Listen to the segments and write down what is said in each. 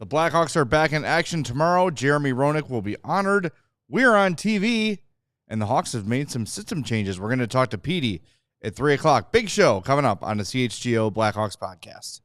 The Blackhawks are back in action tomorrow. Jeremy Roenick will be honored. We're on TV, and the Hawks have made some system changes. We're going to talk to Petey at 3 o'clock. Big show coming up on the CHGO Blackhawks podcast.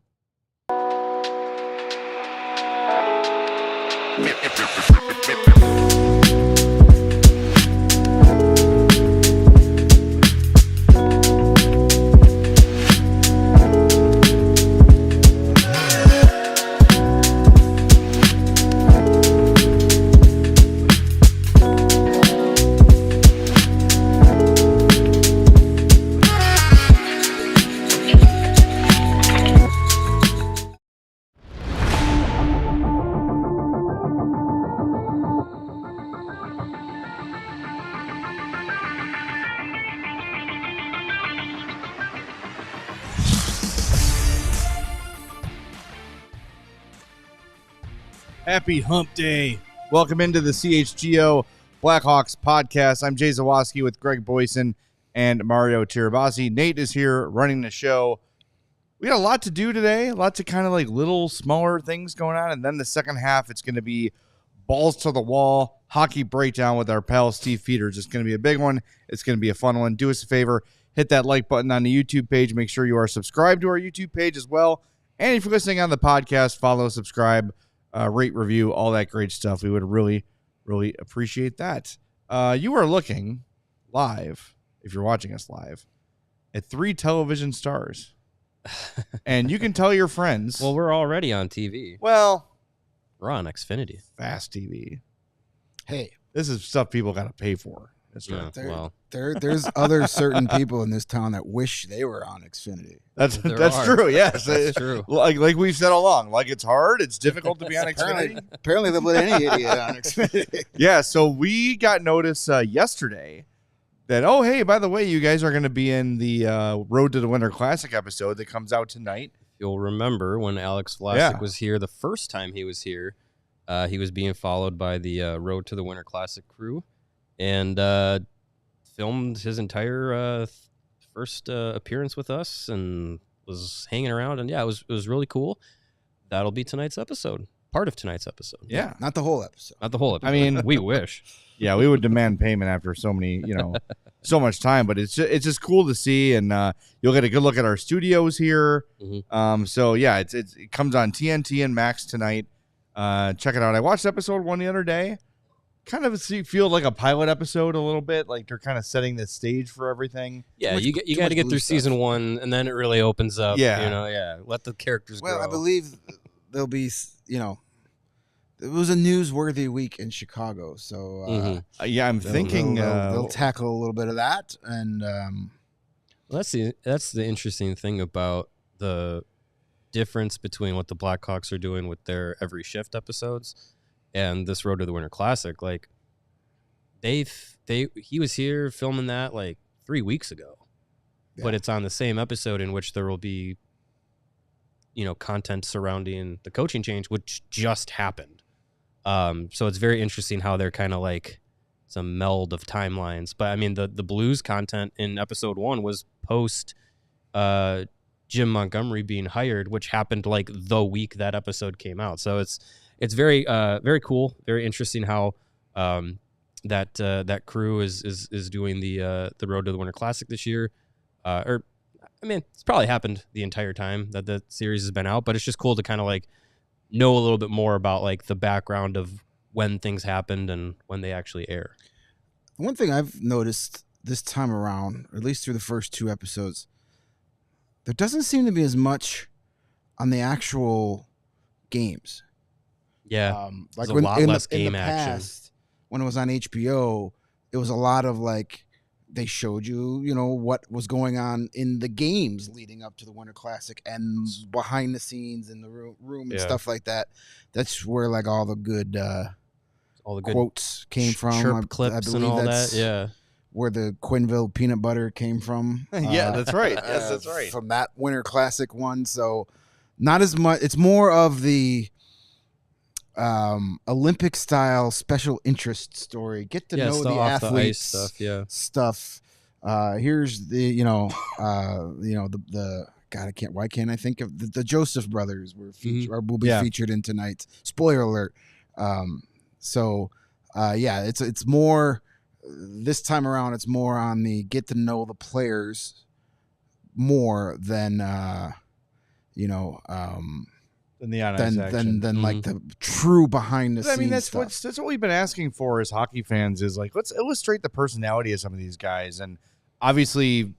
Happy Hump Day. Welcome into the CHGO Blackhawks podcast. I'm Jay Zawoski with Greg Boyson and Mario Tirabassi. Nate is here running the show. We got a lot to do today, lots of kind of like little smaller things going on. And then the second half, it's going to be balls to the wall, hockey breakdown with our pal Steve Peters. It's going to be a big one. It's going to be a fun one. Do us a favor, hit that like button on the YouTube page. Make sure you are subscribed to our YouTube page as well. And if you're listening on the podcast, follow, subscribe, rate, review, all that great stuff. We would really, really appreciate that. You are looking live, if you're watching us live, at 3 television stars. And you can tell your friends. Well, we're already on TV. Well, we're on Xfinity. Fast TV. Hey, this is stuff people got to pay for. That's right. There's other certain people in this town that wish they were on Xfinity. That's true. Yes, that's true. Like we've said all along, like it's hard, it's difficult to be on Xfinity. Apparently, they'll put any idiot on Xfinity. Yeah. So we got notice yesterday that hey, by the way, you guys are going to be in the Road to the Winter Classic episode that comes out tonight. You'll remember when Alex Vlasic was here the first time he was here. He was being followed by the Road to the Winter Classic crew. And filmed his entire first appearance with us and was hanging around. And, yeah, it was really cool. That'll be tonight's episode, part of tonight's episode. Yeah. Not the whole episode. Not the whole episode. I mean, we wish. Yeah, we would demand payment after so many, so much time. But it's just cool to see. And you'll get a good look at our studios here. Mm-hmm. So, yeah, it comes on TNT and Max tonight. Check it out. I watched episode 1 the other day. Kind of feel like a pilot episode a little bit, like they're kind of setting the stage for everything. Yeah, you got to get through season 1, and then it really opens up. Yeah, let the characters grow. Well, I believe there'll be, it was a newsworthy week in Chicago, so yeah, I'm thinking they'll tackle a little bit of that, and that's the interesting thing about the difference between what the Blackhawks are doing with their every shift episodes and this Road to the Winter Classic. Like he was here filming that like 3 weeks ago, but it's on the same episode in which there will be, content surrounding the coaching change, which just happened. So it's very interesting how they're kind of like some meld of timelines. But I mean, the Blues content in episode 1 was post Jim Montgomery being hired, which happened like the week that episode came out. So it's very very cool, very interesting how that crew is doing the Road to the Winter Classic this year. It's probably happened the entire time that the series has been out, but it's just cool to kind of like know a little bit more about like the background of when things happened and when they actually air. One thing I've noticed this time around, or at least through the first 2 episodes, there doesn't seem to be as much on the actual games. Yeah, like a lot less game action. Past, when it was on HBO, it was a lot of like they showed you, what was going on in the games leading up to the Winter Classic and behind the scenes in the room and stuff like that. That's where like all the good quotes came from. Chirp clips and all that. Yeah, where the Quinville peanut butter came from. Yeah, that's right. Yes, that's right. From that Winter Classic one. So not as much. It's more of the Olympic style special interest story. Get to know the athletes the ice stuff. Here's the the God, why can't I think of the Joseph brothers will be Yeah. featured in tonight's spoiler alert. It's more this time around. It's more on the get to know the players more than In the on-ice action. than like the true behind the scenes. I mean, that's stuff. that's what we've been asking for as hockey fans is like, let's illustrate the personality of some of these guys. And obviously,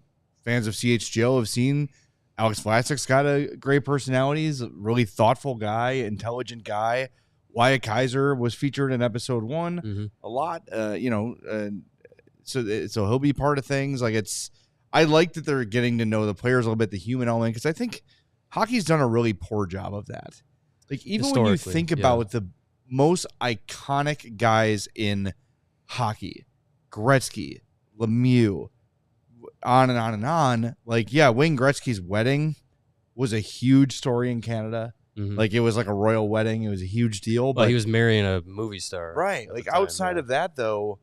fans of CHGO have seen Alex Vlasic's got a great personality. He's a really thoughtful guy, intelligent guy. Wyatt Kaiser was featured in episode 1 a lot. So he'll be part of things. Like I like that they're getting to know the players a little bit, the human element, because I think hockey's done a really poor job of that. Like even when you think about the most iconic guys in hockey, Gretzky, Lemieux, on and on and on. Like, yeah, Wayne Gretzky's wedding was a huge story in Canada. Like it was like a royal wedding. It was a huge deal. But he was marrying a movie star. Right. Like outside of that, though,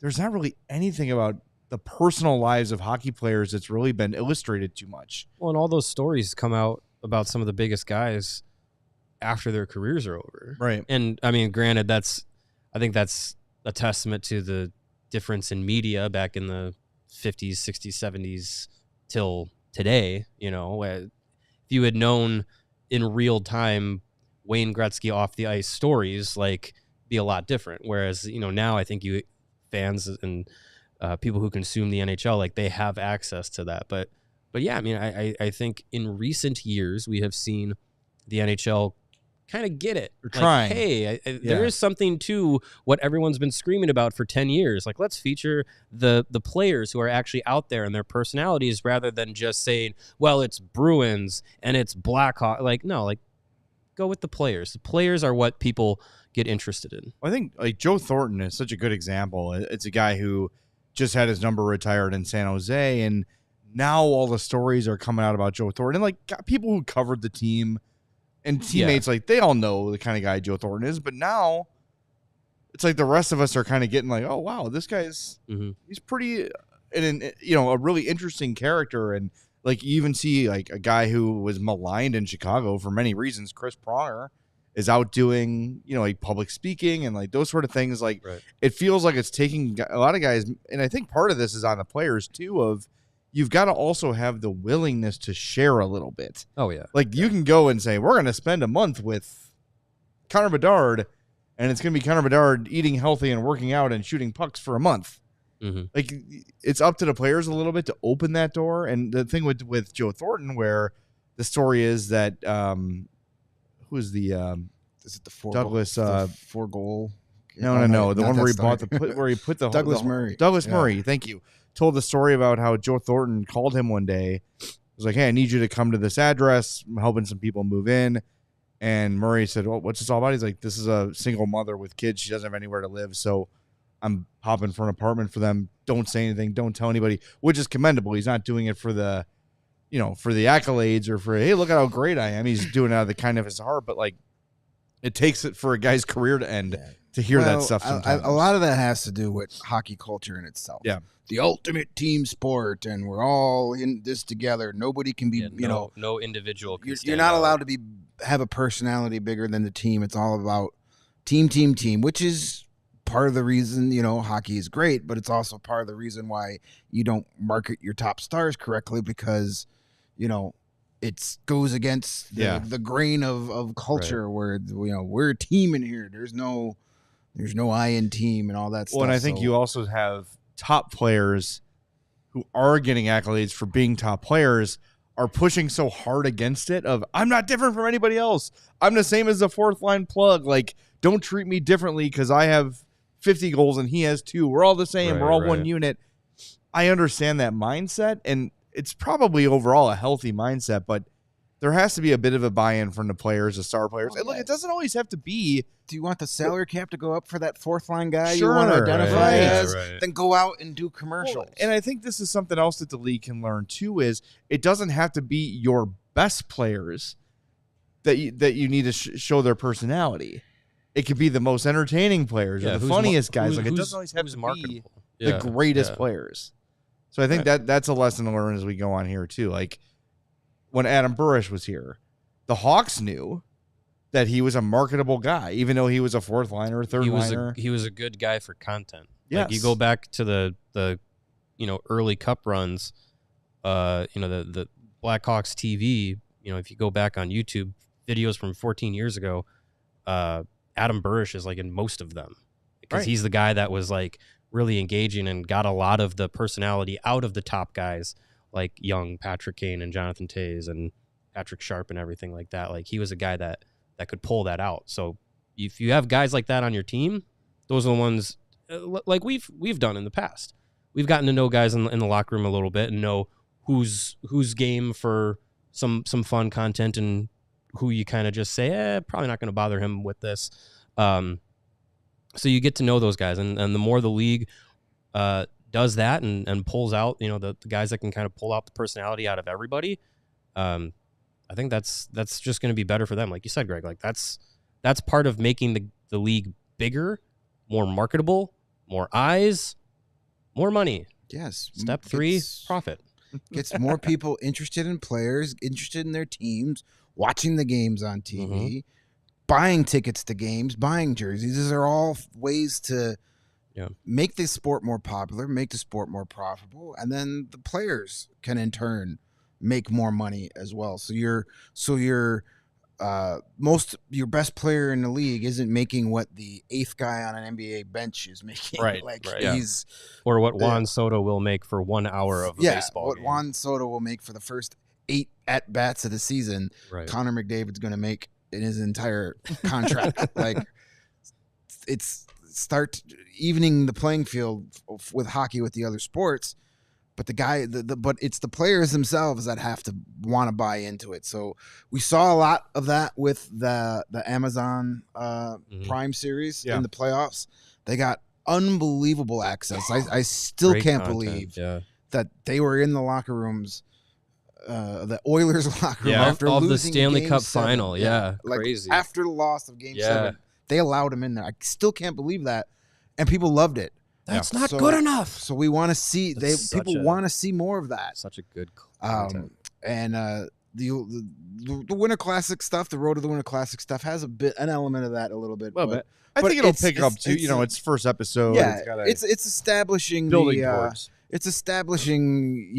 there's not really anything about the personal lives of hockey players that's really been illustrated too much. Well, and all those stories come out about some of the biggest guys after their careers are over. Right. And I mean, granted, I think that's a testament to the difference in media back in the 50s, 60s, 70s till today. If you had known in real time Wayne Gretzky off the ice stories, like, be a lot different. Whereas, now I think fans and people who consume the NHL, like, they have access to that. But yeah, I mean, I think in recent years we have seen the NHL kind of get it. We're trying. Hey, there is something to what everyone's been screaming about for 10 years. Like, let's feature the players who are actually out there and their personalities rather than just saying, well, it's Bruins and it's Blackhawks. Like, no, like, go with the players. The players are what people get interested in. I think like Joe Thornton is such a good example. It's a guy who just had his number retired in San Jose, and now all the stories are coming out about Joe Thornton. And like people who covered the team and teammates, like they all know the kind of guy Joe Thornton is. But now it's like the rest of us are kind of getting like, oh wow, this guy's he's pretty, a really interesting character. And like you even see like a guy who was maligned in Chicago for many reasons, Chris Pronger, is out doing, like public speaking and like those sort of things. Like It feels like it's taking a lot of guys. And I think part of this is on the players too, of you've got to also have the willingness to share a little bit. Oh yeah. Like you can go and say, we're going to spend a month with Connor Bedard and it's going to be Connor Bedard eating healthy and working out and shooting pucks for a month. Like it's up to the players a little bit to open that door. And the thing with Joe Thornton, where the story is that, who is the is it the four Douglas the 4-goal? No. The one where he bought where he put the Douglas Murray. Douglas Murray, thank you. Told the story about how Joe Thornton called him one day. Was like, hey, I need you to come to this address. I'm helping some people move in. And Murray said, well, what's this all about? He's like, this is a single mother with kids. She doesn't have anywhere to live. So I'm popping for an apartment for them. Don't say anything. Don't tell anybody, which is commendable. He's not doing it for the, for the accolades or for, hey, look at how great I am. He's doing it out of the kindness of his heart. But like, it takes it for a guy's career to end to hear that stuff sometimes. A lot of that has to do with hockey culture in itself. Yeah. The ultimate team sport, and we're all in this together. Nobody can be, no individual. You're not allowed to have a personality bigger than the team. It's all about team, which is part of the reason, hockey is great, but it's also part of the reason why you don't market your top stars correctly because, it goes against the grain of culture where, we're a team in here. There's no I in team and all that stuff. Well, and I think you also have top players who are getting accolades for being top players are pushing so hard against it of, I'm not different from anybody else. I'm the same as the fourth line plug. Like, don't treat me differently because I have 50 goals and he has 2. We're all the same. We're all one unit. I understand that mindset, and it's probably overall a healthy mindset, but there has to be a bit of a buy-in from the players, the star players. And look, it doesn't always have to be. Do you want the salary cap to go up for that fourth line guy Sure, you want to identify as? Right. Then go out and do commercials. Well, and I think this is something else that the league can learn too, is it doesn't have to be your best players that you need to show their personality. It could be the most entertaining players or the funniest guys. Like, it doesn't always have to be the greatest players. So I think that's a lesson to learn as we go on here too. Like, when Adam Burrish was here. The Hawks knew that he was a marketable guy, even though he was a fourth liner, third liner. He was a good guy for content. Yes. Like you go back to the early cup runs, the Blackhawks TV, if you go back on YouTube, videos from 14 years ago, Adam Burrish is like in most of them because he's the guy that was like really engaging and got a lot of the personality out of the top guys like Young, Patrick Kane, and Jonathan Toews and Patrick Sharp and everything like that. Like he was a guy that could pull that out. So if you have guys like that on your team, those are the ones like we've done in the past. We've gotten to know guys in the locker room a little bit and know who's game for some fun content and who you kind of just say, probably not going to bother him with this. So you get to know those guys, and the more the league does that and pulls out, the guys that can kind of pull out the personality out of everybody, I think that's just going to be better for them. Like you said, Greg, like that's part of making the league bigger, more marketable, more eyes, more money. Yes. Step 3, profit. Gets more people interested in players, interested in their teams, watching the games on TV, buying tickets to games, buying jerseys. These are all ways to make the sport more popular, make the sport more profitable, and then the players can in turn make more money as well. So your best player in the league isn't making what the 8th guy on an NBA bench is making. Right. He's or what Juan Soto will make for 1 hour of a baseball game. What Juan Soto will make for the first 8 at-bats of the season, Connor McDavid's going to make in his entire contract. It's start evening the playing field with hockey with the other sports, but but it's the players themselves that have to want to buy into it. So we saw a lot of that with the Amazon Prime series in the playoffs. They got unbelievable access. I still can't believe that they were in the locker rooms. The Oilers locker room after of losing the Stanley Game Cup 7. final. Like crazy. After the loss of Game 7, they allowed him in there. I still can't believe that, and people loved it. That's not good enough. So we want to see people want to see more of that. Such a good content. And the Winter Classic stuff, the Road to the Winter Classic stuff has an element of that a little bit. But I think it'll pick up too. It's first episode. Yeah, it's establishing building towards. It's establishing,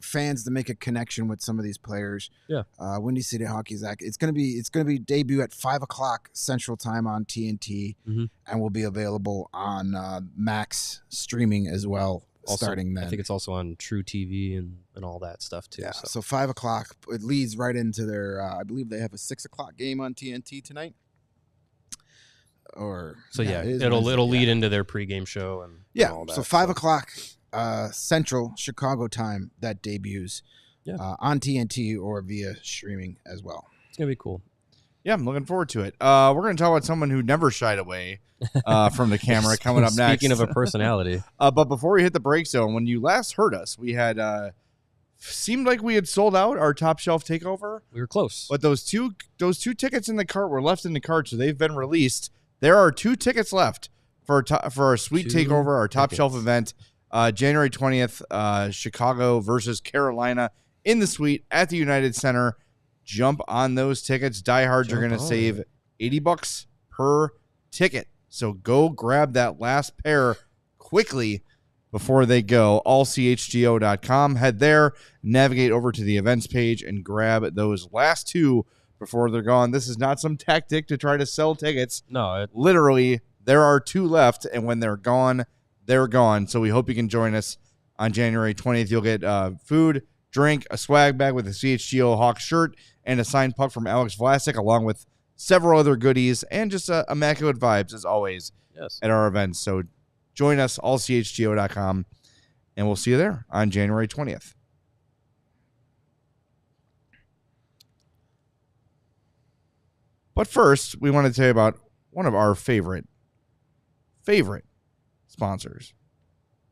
fans to make a connection with some of these players. Yeah. Windy City Hockey's Act. It's gonna be debut at 5:00 Central Time on TNT, and will be available on Max streaming as well. Also, starting then, I think it's also on True TV and all that stuff too. Yeah. So 5:00, it leads right into their. I believe they have a 6:00 game on TNT tonight. It'll lead into their pregame show and all that. So 5:00. Central Chicago time that debuts on TNT or via streaming as well. It's gonna be cool. Yeah, I'm looking forward to it. We're going to talk about someone who never shied away from the camera coming up next. Speaking of a personality. But before we hit the break zone, when you last heard us, we had seemed like we had sold out our top shelf takeover. We were close. But those two tickets in the cart were left in the cart, so they've been released. There are 2 tickets left for our sweet takeover, our top shelf event. January 20th, Chicago versus Carolina in the suite at the United Center. Jump on those tickets. Diehards are going to save $80 per ticket. So go grab that last pair quickly before they go. AllCHGO.com. Head there, navigate over to the events page, and grab those last 2 before they're gone. This is not some tactic to try to sell tickets. No. Literally, there are 2 left, and when they're gone, they're gone. So we hope you can join us on January 20th. You'll get food, drink, a swag bag with a CHGO Hawks shirt, and a signed puck from Alex Vlasic, along with several other goodies, and just immaculate vibes, as always, at our events. So join us, allchgo.com, and we'll see you there on January 20th. But first, we want to tell you about one of our favorite sponsors.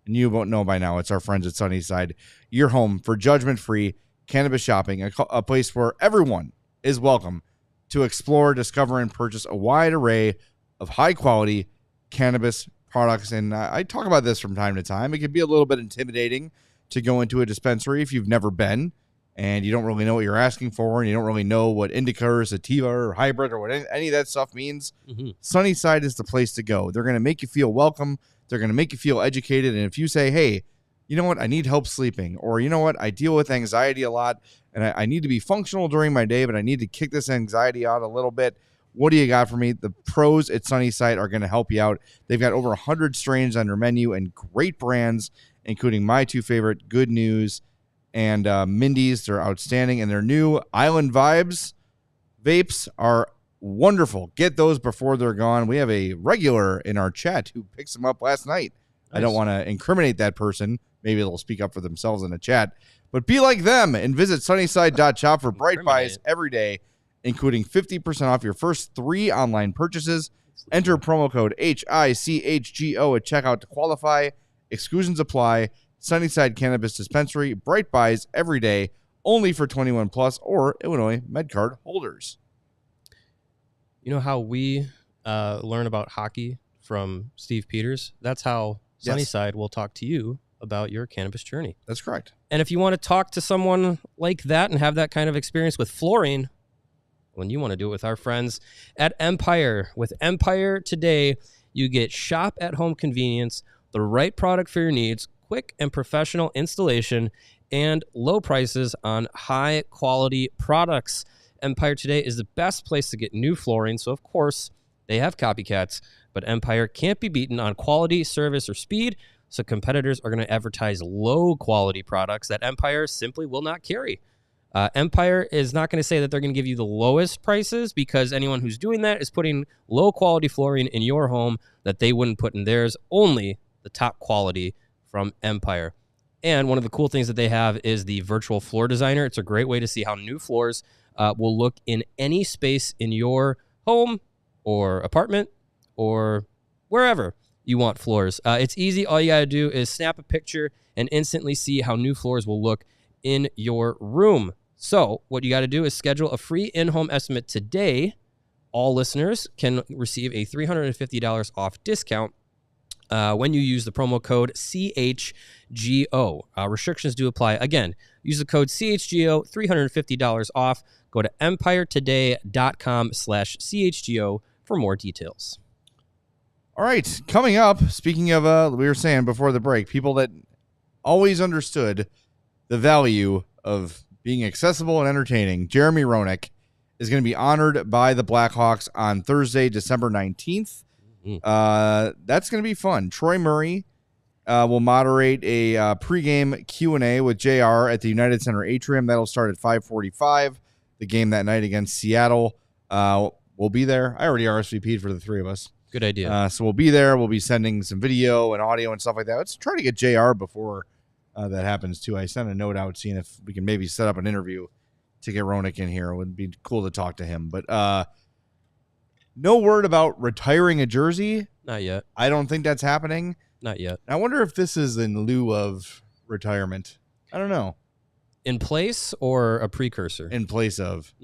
And you won't know by now, it's our friends at Sunnyside, your home for judgment-free cannabis shopping, a place where everyone is welcome to explore, discover, and purchase a wide array of high-quality cannabis products. And I talk about this from time to time. It can be a little bit intimidating to go into a dispensary if you've never been and you don't really know what you're asking for, and you don't really know what indica or sativa or hybrid or what any of that stuff means, Sunnyside is the place to go. They're going to make you feel welcome. They're going to make you feel educated. And if you say, hey, you know what, I need help sleeping, or you know what, I deal with anxiety a lot, and I need to be functional during my day, but I need to kick this anxiety out a little bit. What do you got for me? The pros at Sunnyside are going to help you out. They've got over 100 strains on their menu and great brands, including my two favorite, Good News and Mindy's. They're outstanding, and their new Island Vibes vapes are wonderful. Get those before they're gone. We have a regular in our chat who picked them up last night. Nice. I don't want to incriminate that person. Maybe they'll speak up for themselves in the chat. But be like them and visit sunnyside.shop for bright buys every day, including 50% off your first 3 online purchases. Enter promo code HICHGO at checkout to qualify. Exclusions apply. Sunnyside Cannabis Dispensary. Bright buys every day, only for 21 plus or Illinois MedCard holders. You know how we learn about hockey from Steve Peters? That's how Sunnyside will talk to you about your cannabis journey. That's correct. And if you want to talk to someone like that and have that kind of experience with flooring, when you want to do it with our friends at Empire. With Empire today, you get shop-at-home convenience, the right product for your needs, quick and professional installation, and low prices on high-quality products. Empire today is the best place to get new flooring, so of course, they have copycats, but Empire can't be beaten on quality, service, or speed, so competitors are going to advertise low-quality products that Empire simply will not carry. Empire is not going to say that they're going to give you the lowest prices, because anyone who's doing that is putting low-quality flooring in your home that they wouldn't put in theirs. Only the top quality from Empire. And one of the cool things that they have is the virtual floor designer. It's a great way to see how new floors will look in any space in your home or apartment or wherever you want floors. It's easy. All you got to do is snap a picture and instantly see how new floors will look in your room. So what you got to do is schedule a free in-home estimate today. All listeners can receive a $350 off discount when you use the promo code CHGO. Restrictions do apply. Again, use the code CHGO, $350 off. Go to empiretoday.com/CHGO for more details. All right, coming up, speaking of, we were saying before the break, people that always understood the value of being accessible and entertaining, Jeremy Roenick is going to be honored by the Blackhawks on Thursday, December 19th. That's going to be fun. Troy Murray will moderate a pregame Q&A with JR at the United Center Atrium. That'll start at 5:45. The game that night against Seattle. We'll be there. I already RSVP'd for the 3 of us. Good idea. So we'll be there. We'll be sending some video and audio and stuff like that. Let's try to get JR before that happens, too. I sent a note out seeing if we can maybe set up an interview to get Roenick in here. It would be cool to talk to him. But no word about retiring a jersey. Not yet. I don't think that's happening. Not yet. I wonder if this is in lieu of retirement. I don't know. In place or a precursor? In place of.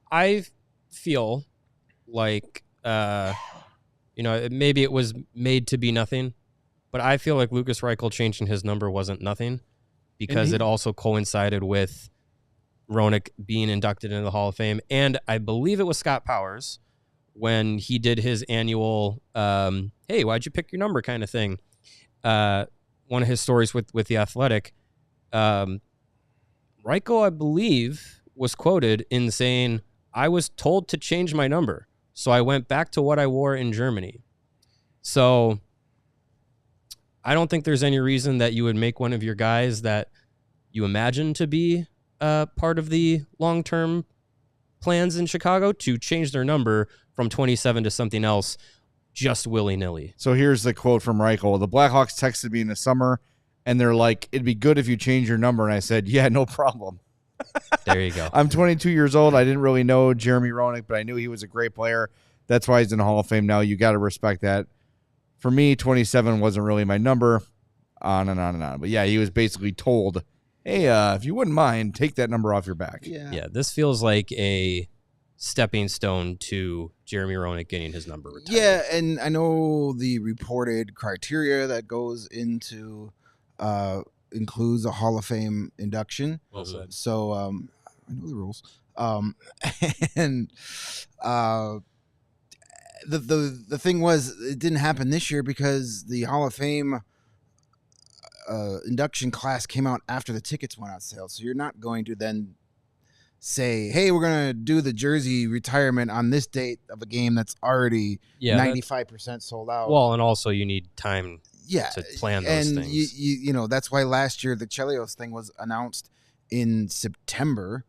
I feel like, maybe it was made to be nothing, but I feel like Lucas Reichel changing his number wasn't nothing, because it also coincided with Roenick being inducted into the Hall of Fame. And I believe it was Scott Powers when he did his annual, hey, why'd you pick your number kind of thing. One of his stories with The Athletic, Reichel, I believe, was quoted in saying, I was told to change my number, so I went back to what I wore in Germany. So I don't think there's any reason that you would make one of your guys that you imagine to be part of the long-term plans in Chicago to change their number from 27 to something else just willy-nilly. So here's the quote from Reichel. The Blackhawks texted me in the summer, and they're like, it'd be good if you change your number. And I said, yeah, no problem. There you go. I'm 22 years old. I didn't really know Jeremy Roenick, but I knew he was a great player. That's why he's in the Hall of Fame now. You got to respect that. For me, 27 wasn't really my number. On and on and on. But yeah, he was basically told, hey, if you wouldn't mind, take that number off your back. Yeah, this feels like a stepping stone to Jeremy Roenick getting his number retired. Yeah, and I know the reported criteria that goes into includes a Hall of Fame induction. Well said. So I know the rules. And the thing was, it didn't happen this year because the Hall of Fame induction class came out after the tickets went on sale. So you're not going to then say, hey, we're going to do the jersey retirement on this date of a game that's already 95% sold out. Well, and also you need time to plan those and things. You know, that's why last year the Chelios thing was announced in September.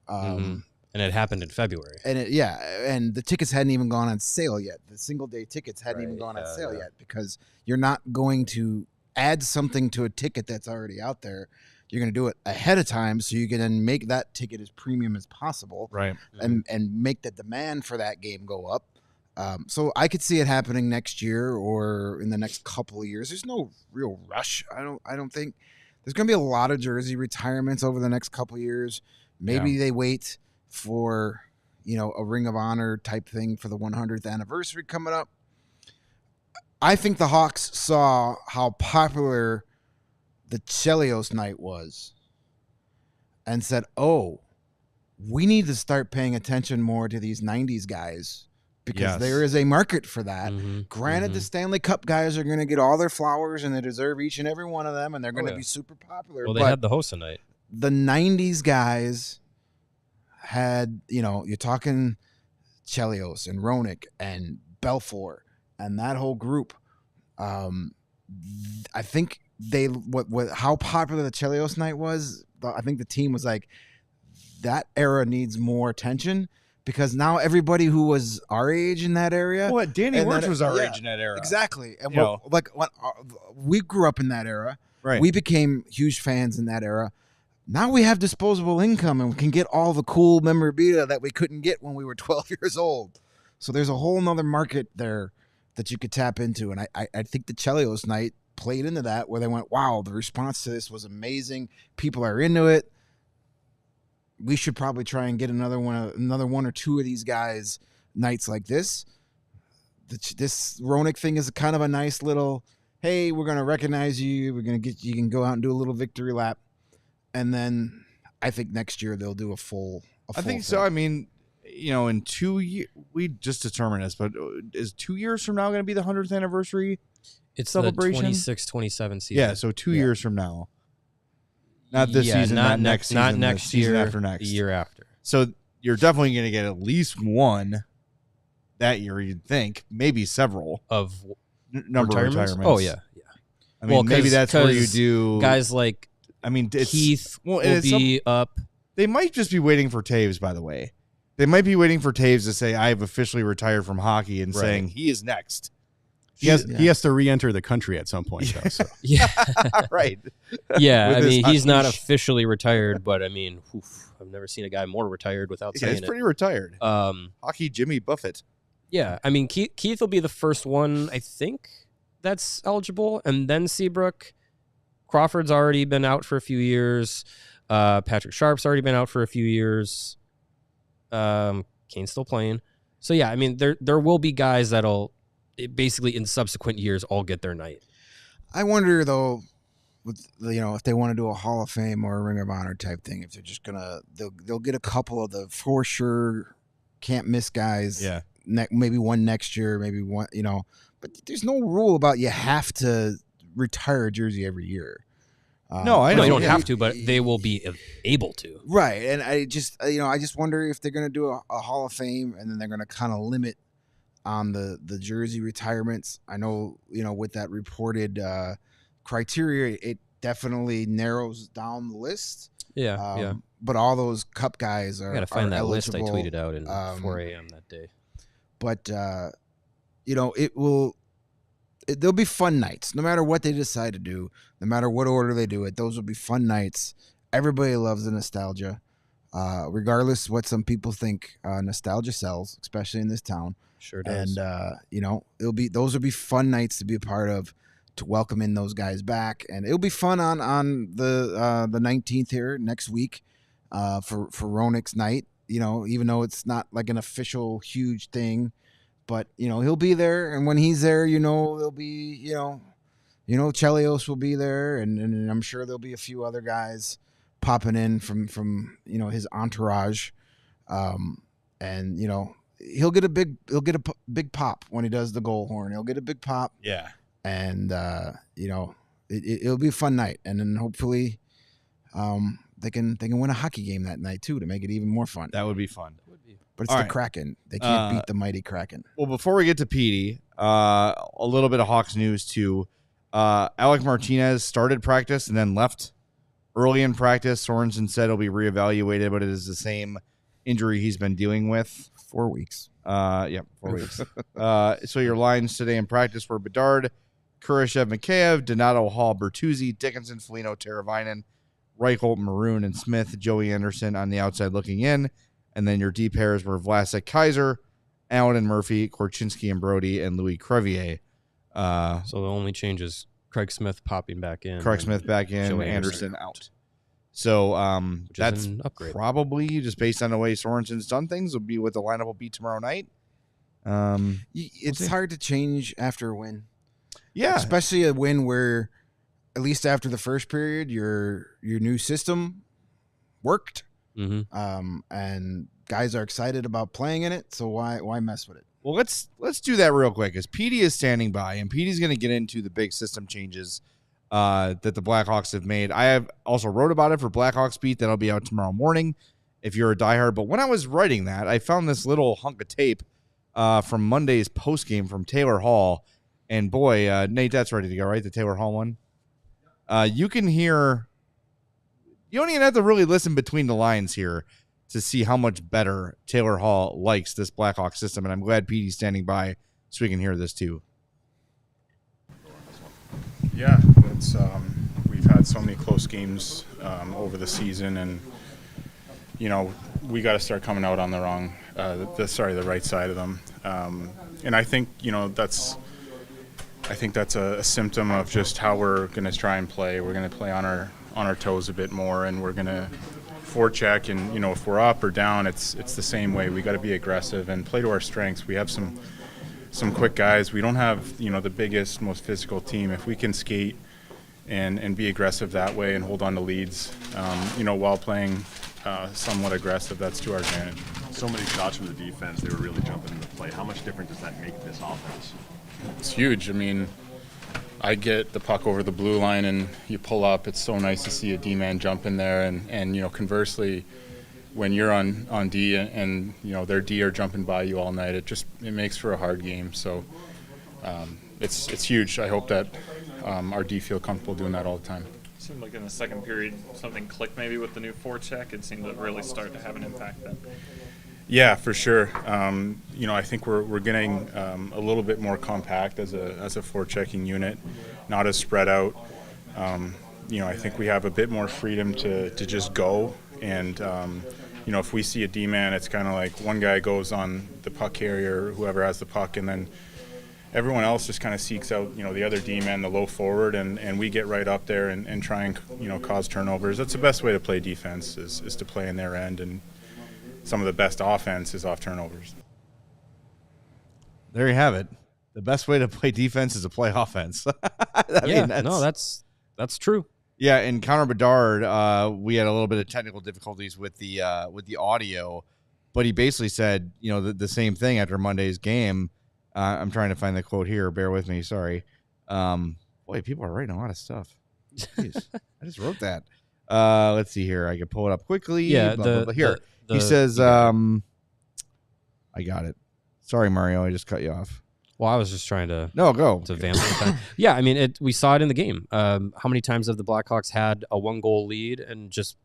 And it happened in February. And and the tickets hadn't even gone on sale yet. The single day tickets hadn't even gone on sale yet, because you're not going to add something to a ticket that's already out there. You're going to do it ahead of time so you can then make that ticket as premium as possible, right? And make the demand for that game go up. So I could see it happening next year or in the next couple of years. There's no real rush. I don't think there's going to be a lot of jersey retirements over the next couple of years. Maybe they wait for, you know, a Ring of Honor type thing for the 100th anniversary coming up. I think the Hawks saw how popular the Chelios night was and said, oh, we need to start paying attention more to these 90s guys, because there is a market for that. Granted, the Stanley Cup guys are going to get all their flowers, and they deserve each and every one of them, and they're going to be super popular. Well, they had the host night. The 90s guys had, you know, you're talking Chelios and Roenick and Belfour and that whole group. I think how popular the Chelios night was, I think the team was like, that era needs more attention, because now everybody who was our age in that area. Well, Danny Wirtz was our age in that era. Exactly. And when we grew up in that era, right? We became huge fans in that era. Now we have disposable income and we can get all the cool memorabilia that we couldn't get when we were 12 years old. So there's a whole nother market there that you could tap into. And I think the Chelios night played into that, where they went, wow, the response to this was amazing. People are into it. We should probably try and get another one or two of these guys nights like this. This Roenick thing is kind of a nice little, hey, we're going to recognize you. We're going to get you can go out and do a little victory lap. And then I think next year they'll do a full I think thing. so. I mean, you know, in 2 years, we just determined this, but is 2 years from now going to be the 100th anniversary? It's celebration? The 26-27 season. Yeah, so 2 years from now. Not this season, not next season, not next season year, after next. the year after. So you're definitely going to get at least one that year, you'd think. Maybe several. Of number of retirements. Oh, yeah. I mean, maybe that's where you do... Guys like Keith will be up. They might just be waiting for Taves, by the way. They might be waiting for Taves to say, I have officially retired from hockey, and saying he is next. He has to re-enter the country at some point, though. So. Right. Yeah, I mean, he's not officially retired, but I mean, I've never seen a guy more retired without saying he's pretty retired. Hockey Jimmy Buffett. Yeah, I mean, Keith will be the first one, I think, that's eligible, and then Seabrook. Crawford's already been out for a few years. Patrick Sharp's already been out for a few years. Kane's still playing. So, yeah, I mean, there will be guys that'll basically in subsequent years all get their night. I wonder, though, if they want to do a Hall of Fame or a Ring of Honor type thing, if they're just they'll get a couple of the for sure can't miss guys. Yeah. Maybe one next year, maybe one, but there's no rule about you have to retire a jersey every year. No, I know you don't have to, but they will be able to. Right. And I just wonder if they're going to do a Hall of Fame and then they're going to kind of limit on the jersey retirements. I know, with that reported criteria, it definitely narrows down the list. Yeah. But all those Cup guys are. I got to find that eligible. list I tweeted out at 4 a.m. that day. But there'll be fun nights, no matter what they decide to do, no matter what order they do it. Those will be fun nights. Everybody loves the nostalgia, regardless what some people think. Nostalgia sells, especially in this town. Sure does. And those will be fun nights to be a part of, to welcome in those guys back, and it'll be fun on the 19th here next week for Roenick's night. Even though it's not like an official huge thing, but he'll be there, and when he's there, there'll be Chelios will be there, and I'm sure there'll be a few other guys popping in from his entourage, and he'll get a big pop when he does the goal horn. He'll get a big pop. Yeah. And it'll be a fun night, and then hopefully they can win a hockey game that night too to make it even more fun. That would be fun. But it's All the right. Kraken. They can't beat the mighty Kraken. Well, before we get to Petey, a little bit of Hawks news too. Alec Martinez started practice and then left early in practice. Sorensen said he'll be reevaluated, but it is the same injury he's been dealing with. 4 weeks. 4 weeks. So your lines today in practice were Bedard, Kurashev, Mikheyev, Donato, Hall, Bertuzzi, Dickinson, Foligno, Teravainen, Reichelt, Maroon, and Smith, Joey Anderson on the outside looking in. And then your D pairs were Vlasic, Kaiser, Allen and Murphy, Korchinski and Brody, and Louis Crevier. So the only change is Craig Smith popping back in. Craig Smith back in, Joey Anderson out. So that's an upgrade. probably just based on the way Sorensen's done things will be what the lineup will be tomorrow night. It's hard to change after a win. Yeah. Especially a win where, at least after the first period, your new system worked. Mm-hmm. And guys are excited about playing in it, so why mess with it? Well, let's do that real quick, because Petey is standing by, and Petey's going to get into the big system changes that the Blackhawks have made. I have also wrote about it for Blackhawks Beat. That'll be out tomorrow morning if you're a diehard. But when I was writing that, I found this little hunk of tape from Monday's postgame from Taylor Hall. And boy, Nate, that's ready to go, right? The Taylor Hall one. You can hear. You don't even have to really listen between the lines here to see how much better Taylor Hall likes this Blackhawk system. And I'm glad Petey's standing by so we can hear this too. Yeah, it's we've had so many close games over the season, and we got to start coming out on the right side of them. And I think that's a symptom of just how we're going to try and play. We're going to play on our toes a bit more, and we're going to forecheck. And if we're up or down, it's the same way. We got to be aggressive and play to our strengths. We have some quick guys. We don't have the biggest, most physical team. If we can skate and be aggressive that way and hold on to leads, while playing somewhat aggressive, that's to our advantage. So many shots from the defense, they were really jumping into play. How much different does that make this offense? It's huge. I mean, I get the puck over the blue line and you pull up. It's so nice to see a D-man jump in there. And conversely, when you're on D and their D are jumping by you all night, it makes for a hard game. So it's huge. I hope that our D feel comfortable doing that all the time. It seemed like in the second period something clicked maybe with the new forecheck. It seemed to really start to have an impact then. Yeah, for sure. I think we're getting a little bit more compact as a forechecking unit, not as spread out. I think we have a bit more freedom to just go. And if we see a D-man, it's kind of like one guy goes on the puck carrier, whoever has the puck, and then everyone else just kind of seeks out the other D-man, the low forward, and we get right up there and try and cause turnovers. That's the best way to play defense is to play in their end, and some of the best offense is off turnovers. There you have it. The best way to play defense is to play offense. That's true. Yeah, and Connor Bedard, we had a little bit of technical difficulties with the audio, but he basically said, the same thing after Monday's game. I'm trying to find the quote here. Bear with me. Sorry. Boy, people are writing a lot of stuff. Jeez, I just wrote that. Let's see here. I can pull it up quickly. Yeah, Here. He says, I got it. Sorry, Mario. I just cut you off. Well, I was just trying to go to vamp the time. Yeah, I mean, we saw it in the game. How many times have the Blackhawks had a 1-goal lead and just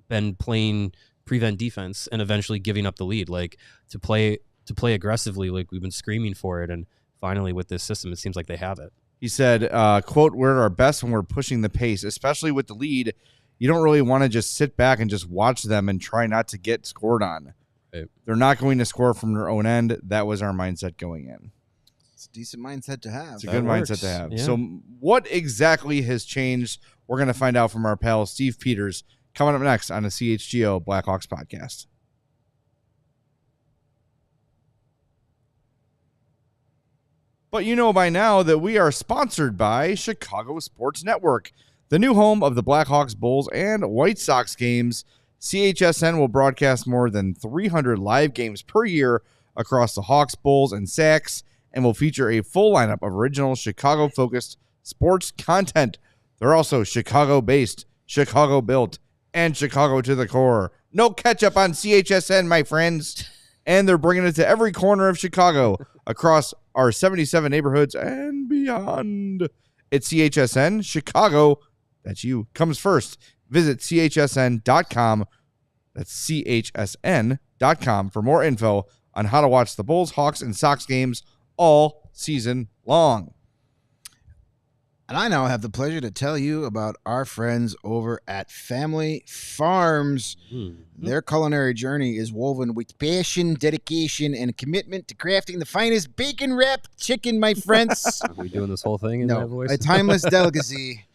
been playing prevent defense and eventually giving up the lead? Like to play aggressively, like we've been screaming for it, and finally with this system, it seems like they have it. He said, quote, "We're at our best when we're pushing the pace, especially with the lead. You don't really want to just sit back and just watch them and try not to get scored on. Right. They're not going to score from their own end. That was our mindset going in." It's a decent mindset to have. It's a good mindset to have. Yeah. So what exactly has changed? We're going to find out from our pal Steve Peters coming up next on the CHGO Blackhawks podcast. But you know by now that we are sponsored by Chicago Sports Network, the new home of the Blackhawks, Bulls, and White Sox games. CHSN will broadcast more than 300 live games per year across the Hawks, Bulls, and Sox, and will feature a full lineup of original Chicago-focused sports content. They're also Chicago-based, Chicago-built, and Chicago to the core. No ketchup on CHSN, my friends. And they're bringing it to every corner of Chicago across our 77 neighborhoods and beyond. It's CHSN. Chicago, that's you, comes first. Visit CHSN.com. That's CHSN.com for more info on how to watch the Bulls, Hawks, and Sox games all season long. And I now have the pleasure to tell you about our friends over at Family Farms. Their culinary journey is woven with passion, dedication, and commitment to crafting the finest bacon-wrapped chicken, my friends. Are we doing this whole thing in that voice? A timeless delicacy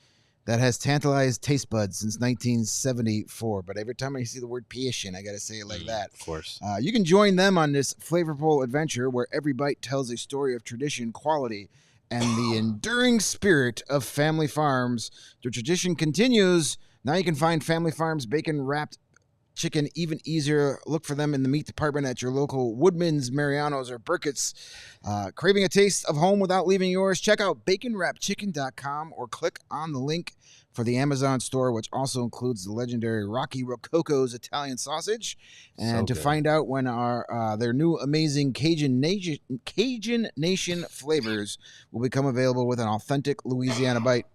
that has tantalized taste buds since 1974. But every time I see the word passion, I got to say it like that. Of course. You can join them on this flavorful adventure where every bite tells a story of tradition, quality, and the enduring spirit of Family Farms. The tradition continues. Now you can find Family Farms bacon-wrapped chicken even easier. Look for them in the meat department at your local Woodman's, Mariano's, or Burkett's. Craving a taste of home without leaving yours? Check out baconwrappedchicken.com or click on the link for the Amazon store, which also includes the legendary Rocky Rococo's Italian sausage. And to find out when their new amazing Cajun Nation flavors will become available with an authentic Louisiana bite.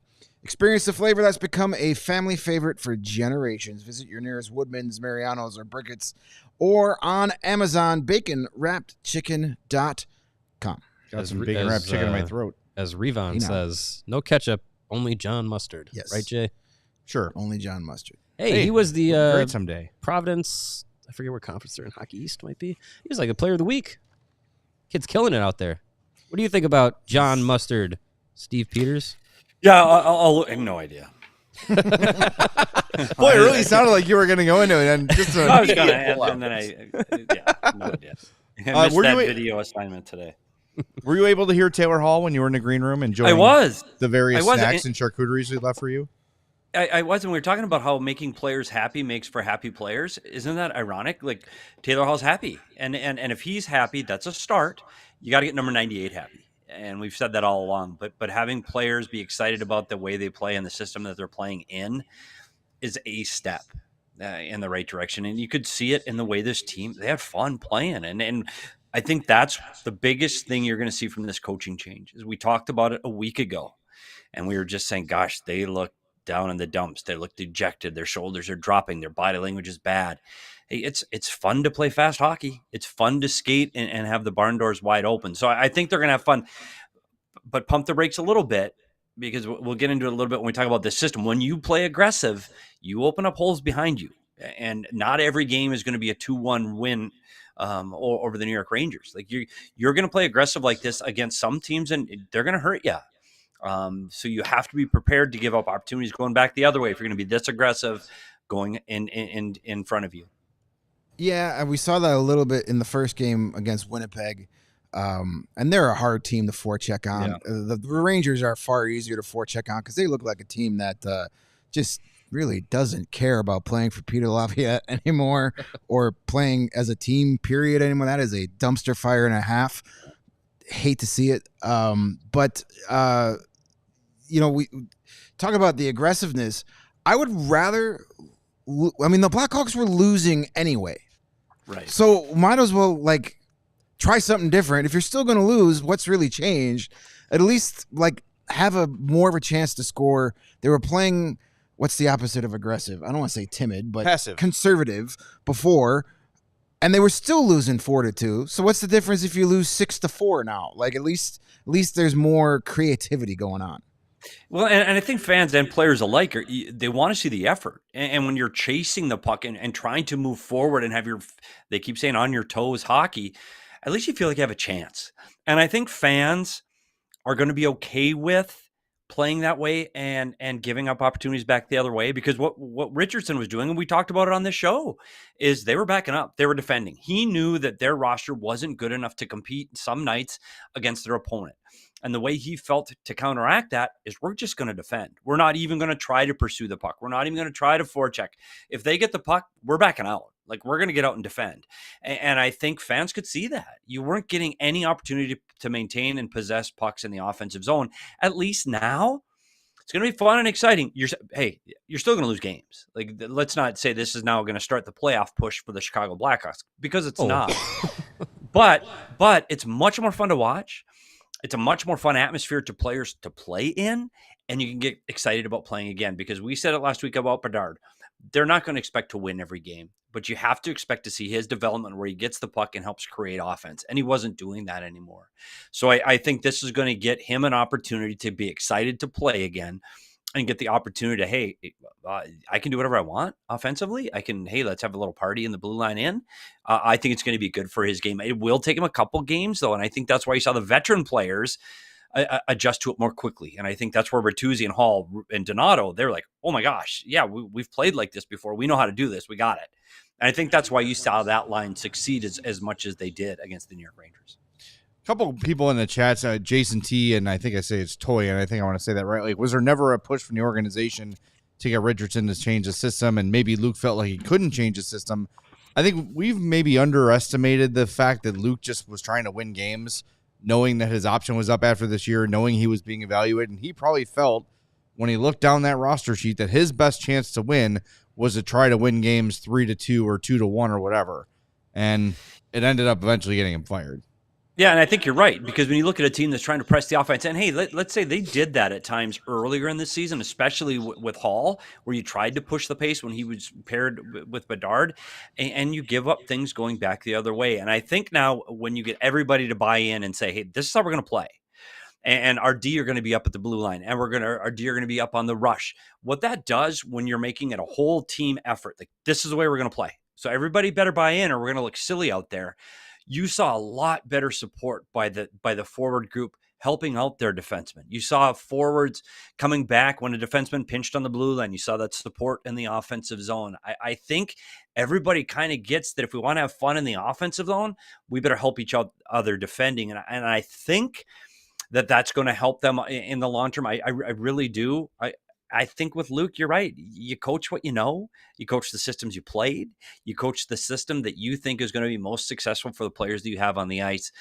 Experience the flavor that's become a family favorite for generations. Visit your nearest Woodman's, Mariano's, or Burkett's, or on Amazon, baconwrappedchicken.com. Got some bacon-wrapped chicken in my throat. As Revon says, no ketchup, only John Mustard. Yes. Right, Jay? Sure. Only John Mustard. Hey, he was the great someday. Providence, I forget what conference they're in, Hockey East might be. He was like the player of the week. Kid's killing it out there. What do you think about John Mustard, Steve Peters? Yeah, I have no idea. Boy, it really sounded like you were going to go into it. And just I was going to answer, and then no idea. I missed that video assignment today. Were you able to hear Taylor Hall when you were in the green room enjoying the various snacks and charcuteries we left for you? I was, and we were talking about how making players happy makes for happy players. Isn't that ironic? Like, Taylor Hall's happy, and if he's happy, that's a start. You got to get number 98 happy. And we've said that all along, but having players be excited about the way they play and the system that they're playing in is a step in the right direction. And you could see it in the way this team, they had fun playing. And I think that's the biggest thing you're going to see from this coaching change. Is we talked about it a week ago, and we were just saying, gosh, they look down in the dumps. They look dejected. Their shoulders are dropping. Their body language is bad. Hey, it's fun to play fast hockey. It's fun to skate and have the barn doors wide open. So I think they're going to have fun, but pump the brakes a little bit, because we'll get into it a little bit when we talk about this system. When you play aggressive, you open up holes behind you, and not every game is going to be a 2-1 win over the New York Rangers. Like you're going to play aggressive like this against some teams, and they're going to hurt you. So you have to be prepared to give up opportunities going back the other way if you're going to be this aggressive going in front of you. Yeah, and we saw that a little bit in the first game against Winnipeg. And they're a hard team to forecheck on. Yeah. The Rangers are far easier to forecheck on because they look like a team that just really doesn't care about playing for Peter Laviolette anymore or playing as a team, period, anymore. That is a dumpster fire and a half. Hate to see it. But we talk about the aggressiveness. I would rather – I mean, the Blackhawks were losing anyway. Right. So might as well, try something different. If you're still going to lose, what's really changed? At least, have more of a chance to score. They were playing – what's the opposite of aggressive? I don't want to say timid, but passive, conservative before, and they were still losing 4-2. So what's the difference if you lose 6-4 now? At least there's more creativity going on. Well, and I think fans and players alike they want to see the effort. And when you're chasing the puck and trying to move forward and have they keep saying on your toes hockey, at least you feel like you have a chance. And I think fans are going to be okay with playing that way and giving up opportunities back the other way, because what Richardson was doing, and we talked about it on this show, is they were backing up. They were defending. He knew that their roster wasn't good enough to compete some nights against their opponent. And the way he felt to counteract that is, we're just going to defend. We're not even going to try to pursue the puck. We're not even going to try to forecheck. If they get the puck, we're backing out. Like, we're going to get out and defend. And I think fans could see that. You weren't getting any opportunity to maintain and possess pucks in the offensive zone. At least now, it's going to be fun and exciting. You're still going to lose games. Like, let's not say this is now going to start the playoff push for the Chicago Blackhawks, because it's not. But it's much more fun to watch. It's a much more fun atmosphere to players to play in, and you can get excited about playing again, because we said it last week about Bedard. They're not going to expect to win every game, but you have to expect to see his development where he gets the puck and helps create offense, and he wasn't doing that anymore. So I think this is going to get him an opportunity to be excited to play again and get the opportunity to, hey, I can do whatever I want offensively. Let's have a little party in the blue line in. I think it's going to be good for his game. It will take him a couple games, though, and I think that's why you saw the veteran players adjust to it more quickly. And I think that's where Bertuzzi and Hall and Donato, they're like, oh my gosh, yeah, we've played like this before. We know how to do this. We got it. And I think that's why you saw that line succeed as much as they did against the New York Rangers. Couple people in the chats, Jason T, and I think I say it's Toy, and I think I want to say that right. Like, was there never a push from the organization to get Richardson to change the system? And maybe Luke felt like he couldn't change the system. I think we've maybe underestimated the fact that Luke just was trying to win games, knowing that his option was up after this year, knowing he was being evaluated. And he probably felt, when he looked down that roster sheet, that his best chance to win was to try to win games 3-2 or 2-1 or whatever. And it ended up eventually getting him fired. Yeah, and I think you're right, because when you look at a team that's trying to press the offense, and hey, let's say they did that at times earlier in the season, especially with Hall, where you tried to push the pace when he was paired with Bedard, and you give up things going back the other way. And I think now, when you get everybody to buy in and say, hey, this is how we're going to play, and our D are going to be up at the blue line, and our D are going to be up on the rush. What that does when you're making it a whole team effort, like, this is the way we're going to play. So everybody better buy in, or we're going to look silly out there. You saw a lot better support by the forward group helping out their defensemen. You saw forwards coming back when a defenseman pinched on the blue line. You saw that support in the offensive zone. I think everybody kind of gets that if we want to have fun in the offensive zone, we better help each other defending. And I think that's going to help them in the long term. I really do. I think with Luke, you're right. You coach what you know. You coach the systems you played. You coach the system that you think is going to be most successful for the players that you have on the ice.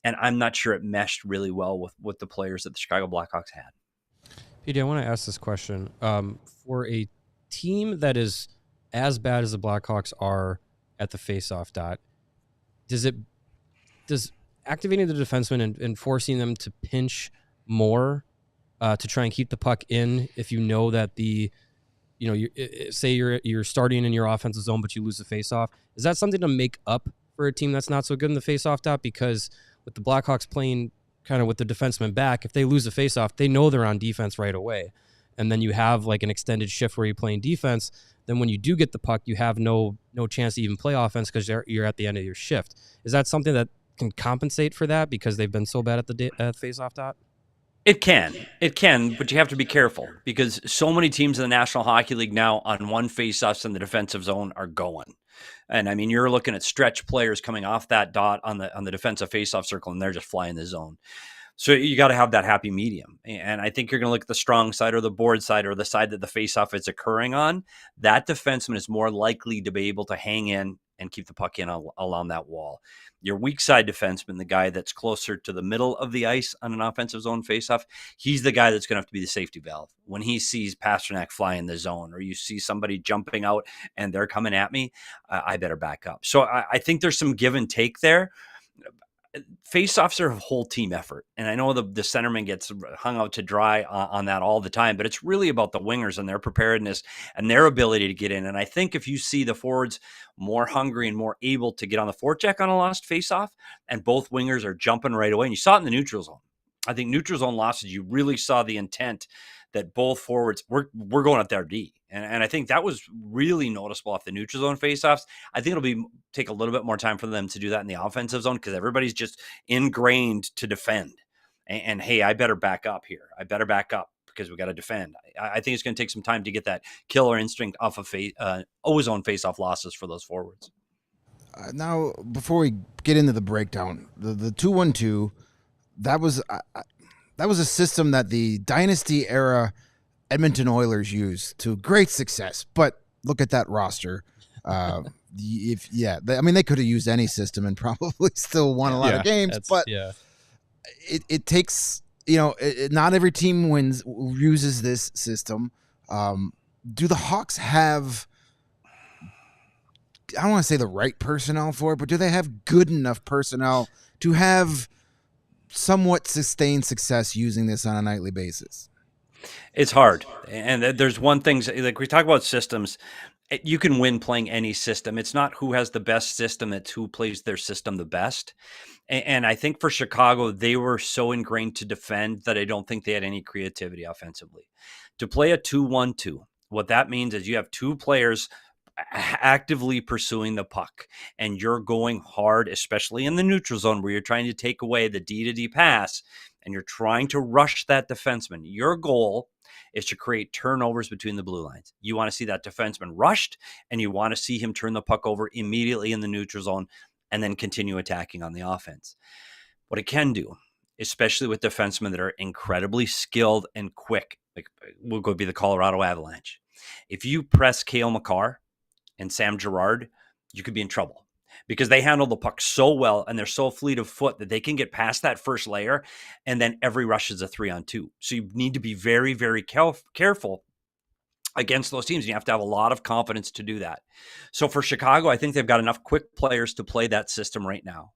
And I'm not sure it meshed really well with the players that the Chicago Blackhawks had. Petey, I want to ask this question. For a team that is as bad as the Blackhawks are at the faceoff dot, does activating the defenseman and forcing them to pinch more to try and keep the puck in, if you know that say you're starting in your offensive zone but you lose the faceoff, is that something to make up for a team that's not so good in the faceoff dot? Because with the Blackhawks playing kind of with the defenseman back, if they lose the faceoff, they know they're on defense right away. And then you have like an extended shift where you're playing defense. Then when you do get the puck, you have no chance to even play offense because you're at the end of your shift. Is that something that can compensate for that because they've been so bad at the faceoff dot? It can, but you have to be careful, because so many teams in the National Hockey League now on one faceoffs in the defensive zone are going. And I mean, you're looking at stretch players coming off that dot on the defensive faceoff circle, and they're just flying the zone. So you got to have that happy medium. And I think you're going to look at the strong side or the board side or the side that the faceoff is occurring on. That defenseman is more likely to be able to hang in and keep the puck in along that wall. Your weak side defenseman, the guy that's closer to the middle of the ice on an offensive zone faceoff, he's the guy that's going to have to be the safety valve. When he sees Pasternak fly in the zone, or you see somebody jumping out and they're coming at me, I better back up. So I think there's some give and take there. Face-offs are a whole team effort, and I know the centerman gets hung out to dry on that all the time, but it's really about the wingers and their preparedness and their ability to get in. And I think if you see the forwards more hungry and more able to get on the forecheck on a lost face-off, and both wingers are jumping right away, and you saw it in the neutral zone. I think neutral zone losses, you really saw the intent that both forwards were going at their D. And I think that was really noticeable off the neutral zone faceoffs. I think it'll take a little bit more time for them to do that in the offensive zone, because everybody's just ingrained to defend. And hey, I better back up here. I better back up because we got to defend. I think it's going to take some time to get that killer instinct off of ozone face-off losses for those forwards. Now, before we get into the breakdown, the 2-1-2, that was a system that the Dynasty era Edmonton Oilers used to great success. But look at that roster. They could have used any system and probably still won a lot of games. But it takes, not every team uses this system. Do the Hawks have, I don't want to say the right personnel for it, but do they have good enough personnel to have somewhat sustained success using this on a nightly basis? It's hard. And there's one thing, like we talk about systems, you can win playing any system. It's not who has the best system, it's who plays their system the best. And I think for Chicago, they were so ingrained to defend that I don't think they had any creativity offensively. To play a 2-1-2, what that means is you have two players actively pursuing the puck, and you're going hard, especially in the neutral zone where you're trying to take away the D-to-D pass, and you're trying to rush that defenseman. Your goal is to create turnovers between the blue lines. You want to see that defenseman rushed, and you want to see him turn the puck over immediately in the neutral zone and then continue attacking on the offense. What it can do, especially with defensemen that are incredibly skilled and quick, like we'll go be the Colorado Avalanche. If you press Cale Makar and Sam Girard, you could be in trouble because they handle the puck so well and they're so fleet of foot that they can get past that first layer, and then every rush is a 3-on-2. So you need to be very, very careful against those teams. You have to have a lot of confidence to do that. So for Chicago, I think they've got enough quick players to play that system right now.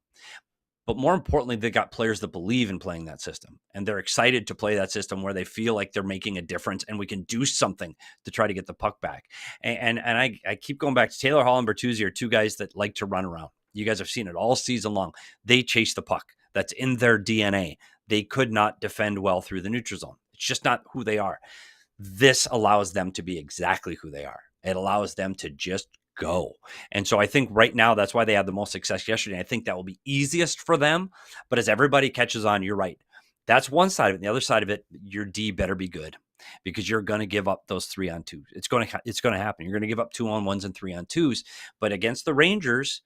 But more importantly, they got players that believe in playing that system, and they're excited to play that system where they feel like they're making a difference and we can do something to try to get the puck back. And I keep going back to Taylor Hall and Bertuzzi are two guys that like to run around. You guys have seen it all season long. They chase the puck. That's in their DNA. They could not defend well through the neutral zone. It's just not who they are. This allows them to be exactly who they are. It allows them to just go. And so I think right now, that's why they had the most success yesterday. I think that will be easiest for them. But as everybody catches on, you're right. That's one side of it. The other side of it, your D better be good because you're going to give up those 3-on-2s. It's going to happen. You're going to give up 2-on-1s and 3-on-2s. But against the Rangers,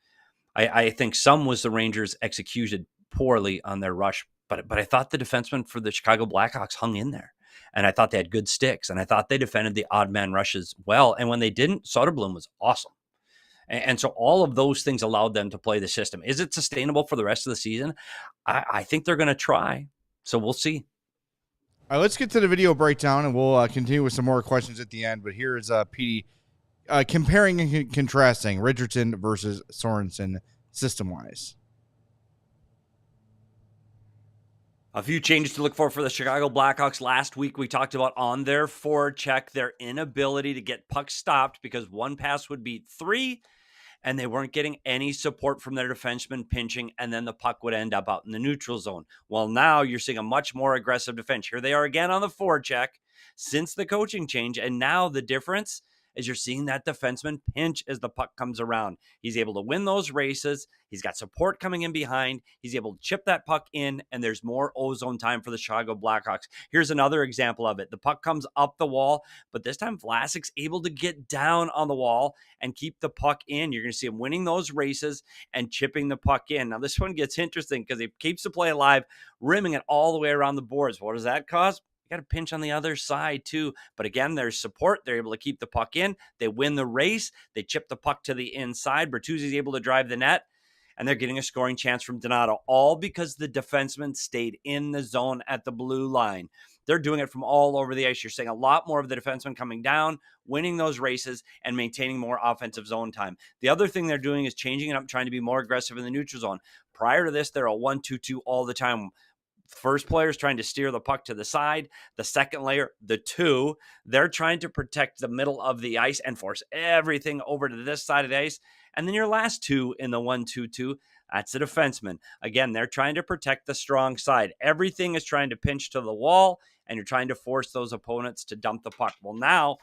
I think some was the Rangers executed poorly on their rush. But I thought the defensemen for the Chicago Blackhawks hung in there. And I thought they had good sticks. And I thought they defended the odd man rushes well. And when they didn't, Soderblom was awesome. And so all of those things allowed them to play the system. Is it sustainable for the rest of the season? I think they're going to try. So we'll see. All right, let's get to the video breakdown, and we'll continue with some more questions at the end. But here is Petey comparing and contrasting Richardson versus Sorensen system-wise. A few changes to look for the Chicago Blackhawks. Last week, we talked about on their forecheck, their inability to get pucks stopped because one pass would beat 3, and they weren't getting any support from their defensemen pinching, and then the puck would end up out in the neutral zone. Well, now you're seeing a much more aggressive defense. Here they are again on the forecheck since the coaching change, and now the difference is you're seeing that defenseman pinch as the puck comes around. He's able to win those races. He's got support coming in behind. He's able to chip that puck in, and there's more ozone time for the Chicago Blackhawks. Here's another example of it. The puck comes up the wall, but this time Vlasic's able to get down on the wall and keep the puck in. You're going to see him winning those races and chipping the puck in. Now, this one gets interesting because he keeps the play alive, rimming it all the way around the boards. What does that cause? Got to pinch on the other side too. But again, there's support. They're able to keep the puck in. They win the race. They chip the puck to the inside. Bertuzzi's able to drive the net, and they're getting a scoring chance from Donato, all because the defenseman stayed in the zone at the blue line. They're doing it from all over the ice. You're seeing a lot more of the defenseman coming down, winning those races, and maintaining more offensive zone time. The other thing they're doing is changing it up, trying to be more aggressive in the neutral zone. Prior to this, they're a 1-2-2 all the time. First player is trying to steer the puck to the side. The second layer, the 2, they're trying to protect the middle of the ice and force everything over to this side of the ice. And then your last 2 in the 1-2-2, that's the defenseman. Again, they're trying to protect the strong side. Everything is trying to pinch to the wall, and you're trying to force those opponents to dump the puck. Well, now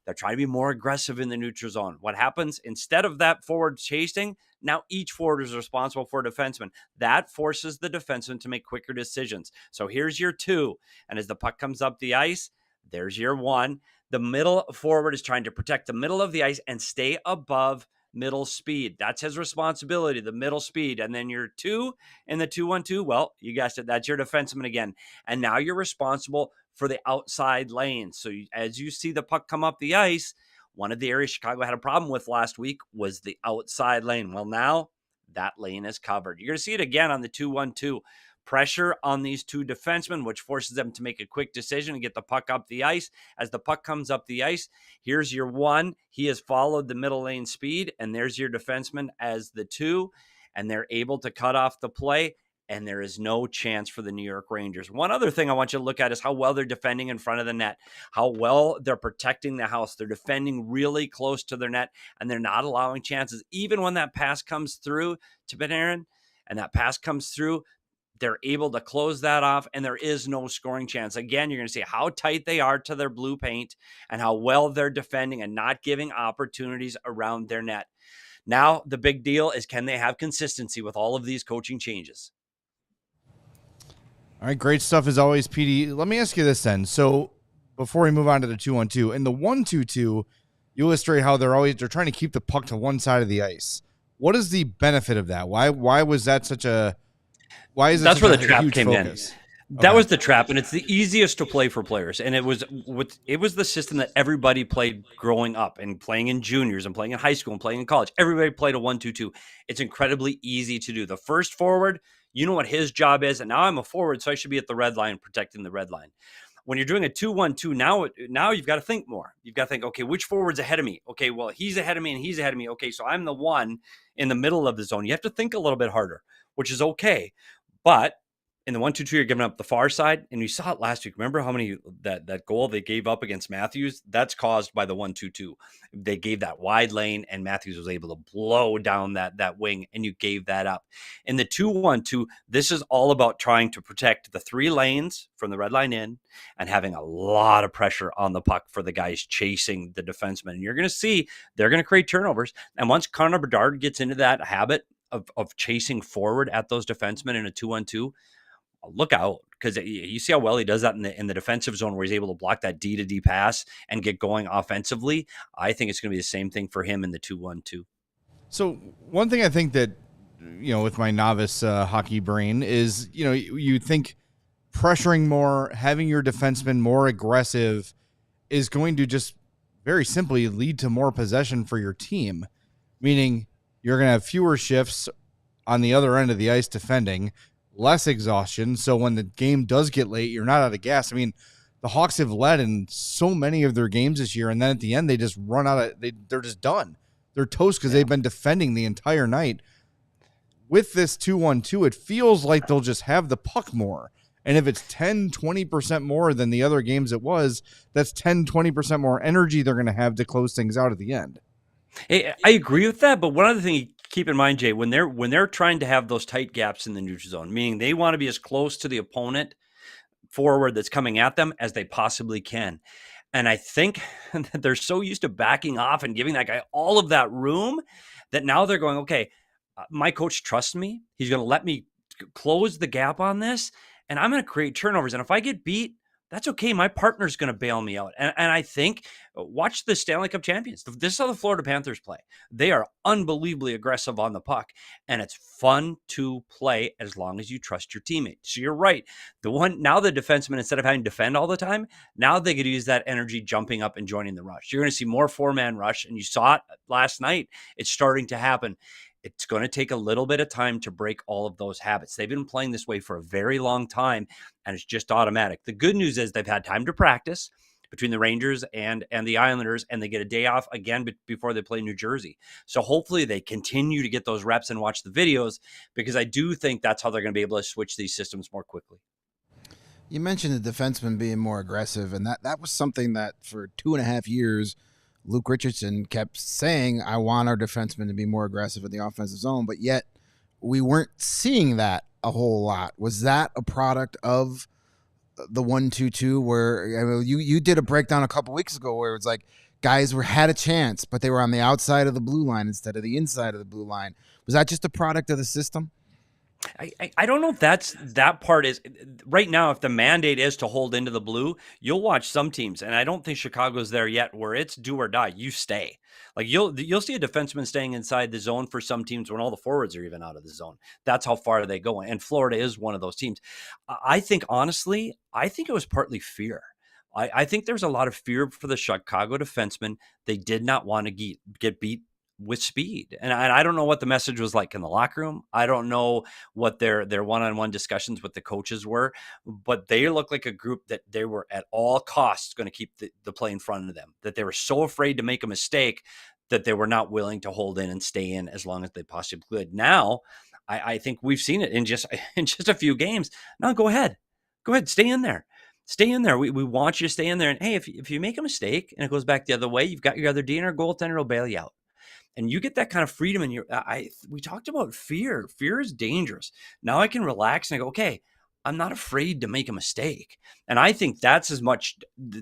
they're trying to be more aggressive in the neutral zone. What happens? Instead of that forward chasing, now each forward is responsible for a defenseman. That forces the defenseman to make quicker decisions. So here's your 2. And as the puck comes up the ice, There's your one. The middle forward is trying to protect the middle of the ice and stay above middle speed. That's his responsibility, the middle speed. And then your two in the 2-1-2, well, you guessed it, that's your defenseman again. And now you're responsible for the outside lane. So as you see the puck come up the ice, one of the areas Chicago had a problem with last week was the outside lane. Well, now that lane is covered. You're going to see it again on the 2-1-2. Pressure on these two defensemen, which forces them to make a quick decision and get the puck up the ice. As the puck comes up the ice, here's your one. He has followed the middle lane speed, and there's your defenseman as the two, and they're able to cut off the play, and there is no chance for the New York Rangers. One other thing I want you to look at is how well they're defending in front of the net, how well they're protecting the house. They're defending really close to their net, and they're not allowing chances. Even when that pass comes through to Panarin, and that pass comes through, they're able to close that off, and there is no scoring chance. Again, you're going to see how tight they are to their blue paint and how well they're defending and not giving opportunities around their net. Now, the big deal is, can they have consistency with all of these coaching changes? All right, great stuff as always, Petey. Let me ask you this then. So before we move on to the 2-1-2, in the 1-2-2, you illustrate how they're trying to keep the puck to one side of the ice. What is the benefit of that? Why was that such a... Why is That's where the trap came focus? In. That was the trap, and it's the easiest to play for players. And it was the system that everybody played growing up and playing in juniors and playing in high school and playing in college. Everybody played a 1-2-2. It's incredibly easy to do. The first forward, you know what his job is, and now I'm a forward, so I should be at the red line protecting the red line. When you're doing a 2-1-2, now you've got to think more. You've got to think, okay, which forward's ahead of me? Okay, well, he's ahead of me and he's ahead of me. Okay, so I'm the one in the middle of the zone. You have to think a little bit harder, which is okay. But in the 1-2-2, you're giving up the far side, and you saw it last week. Remember how many that goal they gave up against Matthews? That's caused by the 1-2-2. They gave that wide lane, and Matthews was able to blow down that wing, and you gave that up. In the 2-1-2, this is all about trying to protect the three lanes from the red line in and having a lot of pressure on the puck for the guys chasing the defenseman. And you're going to see they're going to create turnovers. And once Connor Bedard gets into that habit of chasing forward at those defensemen in a 2-1-2, look out, because you see how well he does that in the defensive zone where he's able to block that D-to-D pass and get going offensively. I think it's going to be the same thing for him in the 2-1-2. So one thing I think that, with my novice hockey brain is, you think pressuring more, having your defenseman more aggressive is going to just very simply lead to more possession for your team, meaning you're going to have fewer shifts on the other end of the ice defending, less exhaustion. So when the game does get late, you're not out of gas. I mean, the Hawks have led in so many of their games this year, and then at the end, they just run out of they're just done. They're toast because they've been defending the entire night. With this 2-1-2, it feels like they'll just have the puck more. And if it's 10, 20% more than the other games it was, that's 10, 20% more energy they're going to have to close things out at the end. Hey, I agree with that, but one other thing you keep in mind, Jay, when they're trying to have those tight gaps in the neutral zone, meaning they want to be as close to the opponent forward that's coming at them as they possibly can. And I think that they're so used to backing off and giving that guy all of that room that now they're going, okay, my coach trusts me. He's going to let me close the gap on this, and I'm going to create turnovers. And if I get beat, that's okay. My partner's going to bail me out. And I think, watch the Stanley Cup champions. This is how the Florida Panthers play. They are unbelievably aggressive on the puck, and it's fun to play as long as you trust your teammate. So you're right. Now the defenseman, instead of having to defend all the time, now they could use that energy jumping up and joining the rush. You're going to see more four-man rush, and you saw it last night. It's starting to happen. It's going to take a little bit of time to break all of those habits. They've been playing this way for a very long time, and it's just automatic. The good news is they've had time to practice between the Rangers and the Islanders, and they get a day off again before they play New Jersey. So hopefully they continue to get those reps and watch the videos, because I do think that's how they're going to be able to switch these systems more quickly. You mentioned the defenseman being more aggressive, and that was something that for 2.5 years Luke Richardson kept saying, I want our defensemen to be more aggressive in the offensive zone, but yet we weren't seeing that a whole lot. Was that a product of the 1-2-2 where you did a breakdown a couple weeks ago where it was like guys had a chance, but they were on the outside of the blue line instead of the inside of the blue line? Was that just a product of the system? I don't know if that part is right now. If the mandate is to hold into the blue, you'll watch some teams, and I don't think Chicago's there yet, where it's do or die. You stay. Like you'll see a defenseman staying inside the zone for some teams when all the forwards are even out of the zone. That's how far they go, and Florida is one of those teams. I think honestly, I think it was partly fear. I think there's a lot of fear for the Chicago defensemen. They did not want to get beat with speed. And I don't know what the message was like in the locker room. I don't know what their one-on-one discussions with the coaches were, but they look like a group that they were at all costs going to keep the play in front of them, that they were so afraid to make a mistake that they were not willing to hold in and stay in as long as they possibly could. Now, I think we've seen it in just a few games. Now, go ahead, stay in there. Stay in there. We want you to stay in there. And hey, if you make a mistake and it goes back the other way, you've got your other D and our goaltender will bail you out. And you get that kind of freedom in your, we talked about fear. Fear is dangerous. Now I can relax and I go, okay, I'm not afraid to make a mistake. And I think that's as much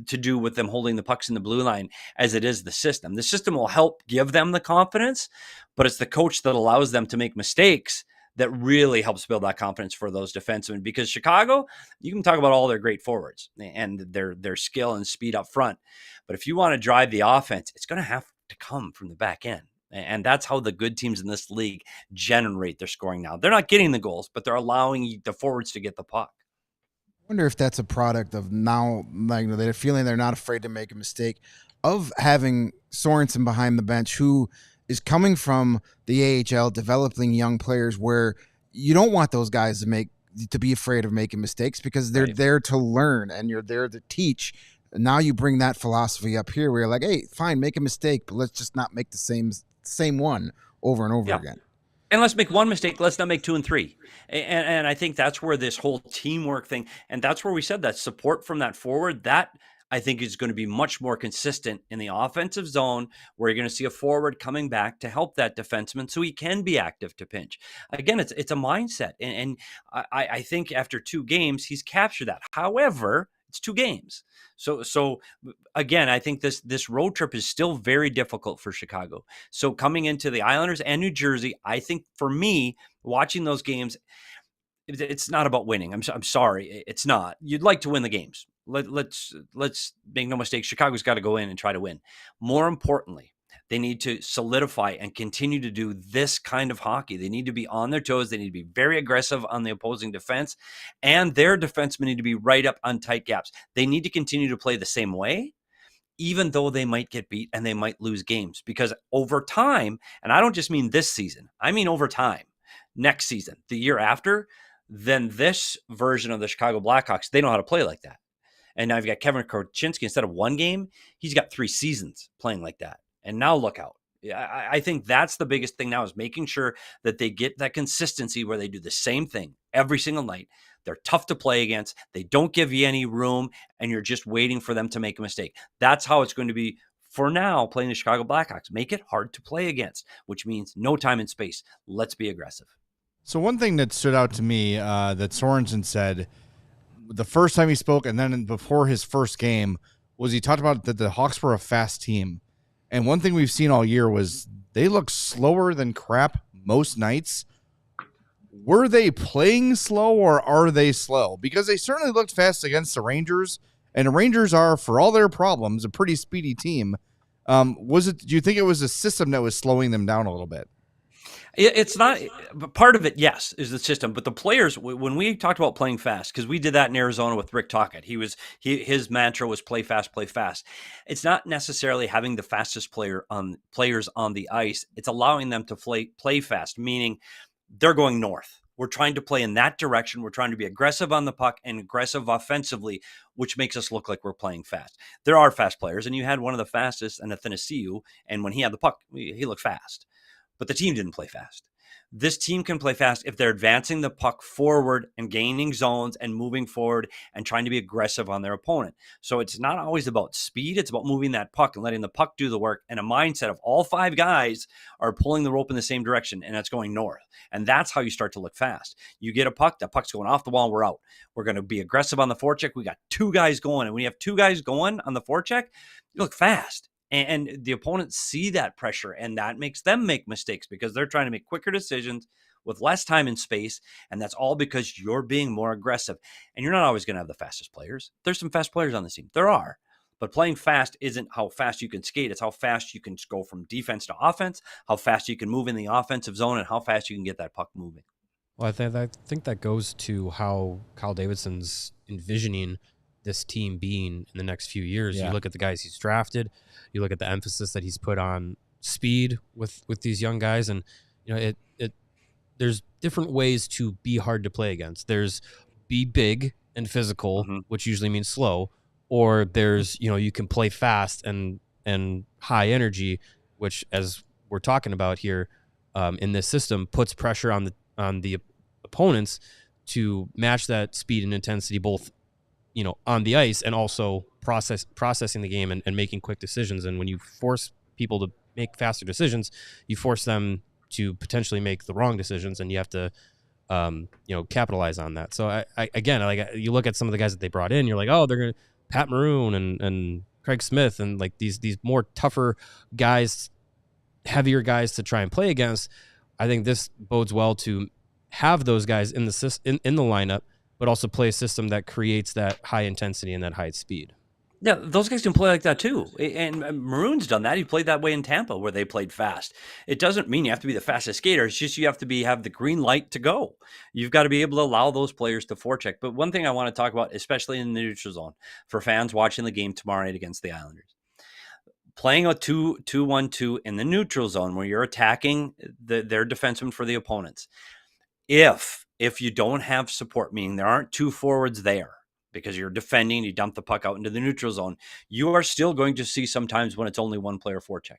to do with them holding the pucks in the blue line as it is the system. The system will help give them the confidence, but it's the coach that allows them to make mistakes that really helps build that confidence for those defensemen. Because Chicago, you can talk about all their great forwards and their skill and speed up front. But if you want to drive the offense, it's going to have to come from the back end. And that's how the good teams in this league generate their scoring now. They're not getting the goals, but they're allowing the forwards to get the puck. I wonder if that's a product of now, like, they're feeling they're not afraid to make a mistake, of having Sorensen behind the bench, who is coming from the AHL, developing young players, where you don't want those guys to be afraid of making mistakes, because they're there to learn and you're there to teach. Now you bring that philosophy up here where you're like, hey, fine, make a mistake, but let's just not make the same one over and over again. And let's make one mistake. Let's not make 2 and 3. And I think that's where this whole teamwork thing, and that's where we said that support from that forward, that I think is going to be much more consistent in the offensive zone, where you're going to see a forward coming back to help that defenseman so he can be active to pinch. Again, it's a mindset. And I think after 2 games, he's captured that. However, it's 2 games. So again, I think this road trip is still very difficult for Chicago. So coming into the Islanders and New Jersey, I think for me, watching those games, it's not about winning. I'm sorry, it's not. You'd like to win the games. Let's make no mistake. Chicago's got to go in and try to win. More importantly, they need to solidify and continue to do this kind of hockey. They need to be on their toes. They need to be very aggressive on the opposing defense, and their defensemen need to be right up on tight gaps. They need to continue to play the same way, even though they might get beat and they might lose games, because over time, and I don't just mean this season, I mean over time, next season, the year after, then this version of the Chicago Blackhawks, they know how to play like that. And now you've got Kevin Korchinski, instead of 1 game, he's got 3 seasons playing like that. And now look out. I think that's the biggest thing now, is making sure that they get that consistency where they do the same thing every single night. They're tough to play against. They don't give you any room, and you're just waiting for them to make a mistake. That's how it's going to be for now playing the Chicago Blackhawks. Make it hard to play against, which means no time and space. Let's be aggressive. So one thing that stood out to me that Sorensen said the first time he spoke, and then before his first game, was he talked about that the Hawks were a fast team. And one thing we've seen all year was they look slower than crap most nights. Were they playing slow, or are they slow? Because they certainly looked fast against the Rangers, and the Rangers are, for all their problems, a pretty speedy team. Do you think it was the system that was slowing them down a little bit? It's not, but part of it, yes, is the system. But the players, when we talked about playing fast, because we did that in Arizona with Rick Tocchet, his mantra was play fast, play fast. It's not necessarily having the fastest players on the ice. It's allowing them to play fast, meaning they're going north. We're trying to play in that direction. We're trying to be aggressive on the puck and aggressive offensively, which makes us look like we're playing fast. There are fast players, and you had one of the fastest, and Athanasiou, and when he had the puck, he looked fast. But the team didn't play fast. This team can play fast if they're advancing the puck forward and gaining zones and moving forward and trying to be aggressive on their opponent. So it's not always about speed. It's about moving that puck and letting the puck do the work, and a mindset of all 5 guys are pulling the rope in the same direction, and that's going north. And that's how you start to look fast. You get a puck, the puck's going off the wall, and we're out. We're going to be aggressive on the forecheck. We got 2 guys going, and when you have 2 guys going on the forecheck, you look fast. And the opponents see that pressure, and that makes them make mistakes because they're trying to make quicker decisions with less time and space, and that's all because you're being more aggressive. And you're not always going to have the fastest players. There's some fast players on the team. There are. But playing fast isn't how fast you can skate. It's how fast you can go from defense to offense, how fast you can move in the offensive zone, and how fast you can get that puck moving. Well, I think that goes to how Kyle Davidson's envisioning this team being in the next few years. Yeah. You look at the guys he's drafted, you look at the emphasis that he's put on speed with these young guys, and there's different ways to be hard to play against. There's be big and physical, which usually means slow, or there's you can play fast and high energy, which, as we're talking about here, in this system, puts pressure on the opponents to match that speed and intensity, both on the ice and also processing the game and making quick decisions. And when you force people to make faster decisions, you force them to potentially make the wrong decisions, and you have to capitalize on that. So I again, you look at some of the guys that they brought in, you're like, oh, they're gonna Pat Maroon and Craig Smith and like these more tougher guys, heavier guys to try and play against. I think this bodes well to have those guys in the in the lineup, but also play a system that creates that high intensity and that high speed. Yeah, those guys can play like that too. And Maroon's done that. He played that way in Tampa where they played fast. It doesn't mean you have to be the fastest skater. It's just you have to have the green light to go. You've got to be able to allow those players to forecheck. But one thing I want to talk about, especially in the neutral zone, for fans watching the game tomorrow night against the Islanders, playing a 2-1-2 in the neutral zone where you're attacking their defensemen for the opponents. If you don't have support, meaning there aren't two forwards there, because you're defending, you dump the puck out into the neutral zone, you are still going to see sometimes when it's only one player forechecking.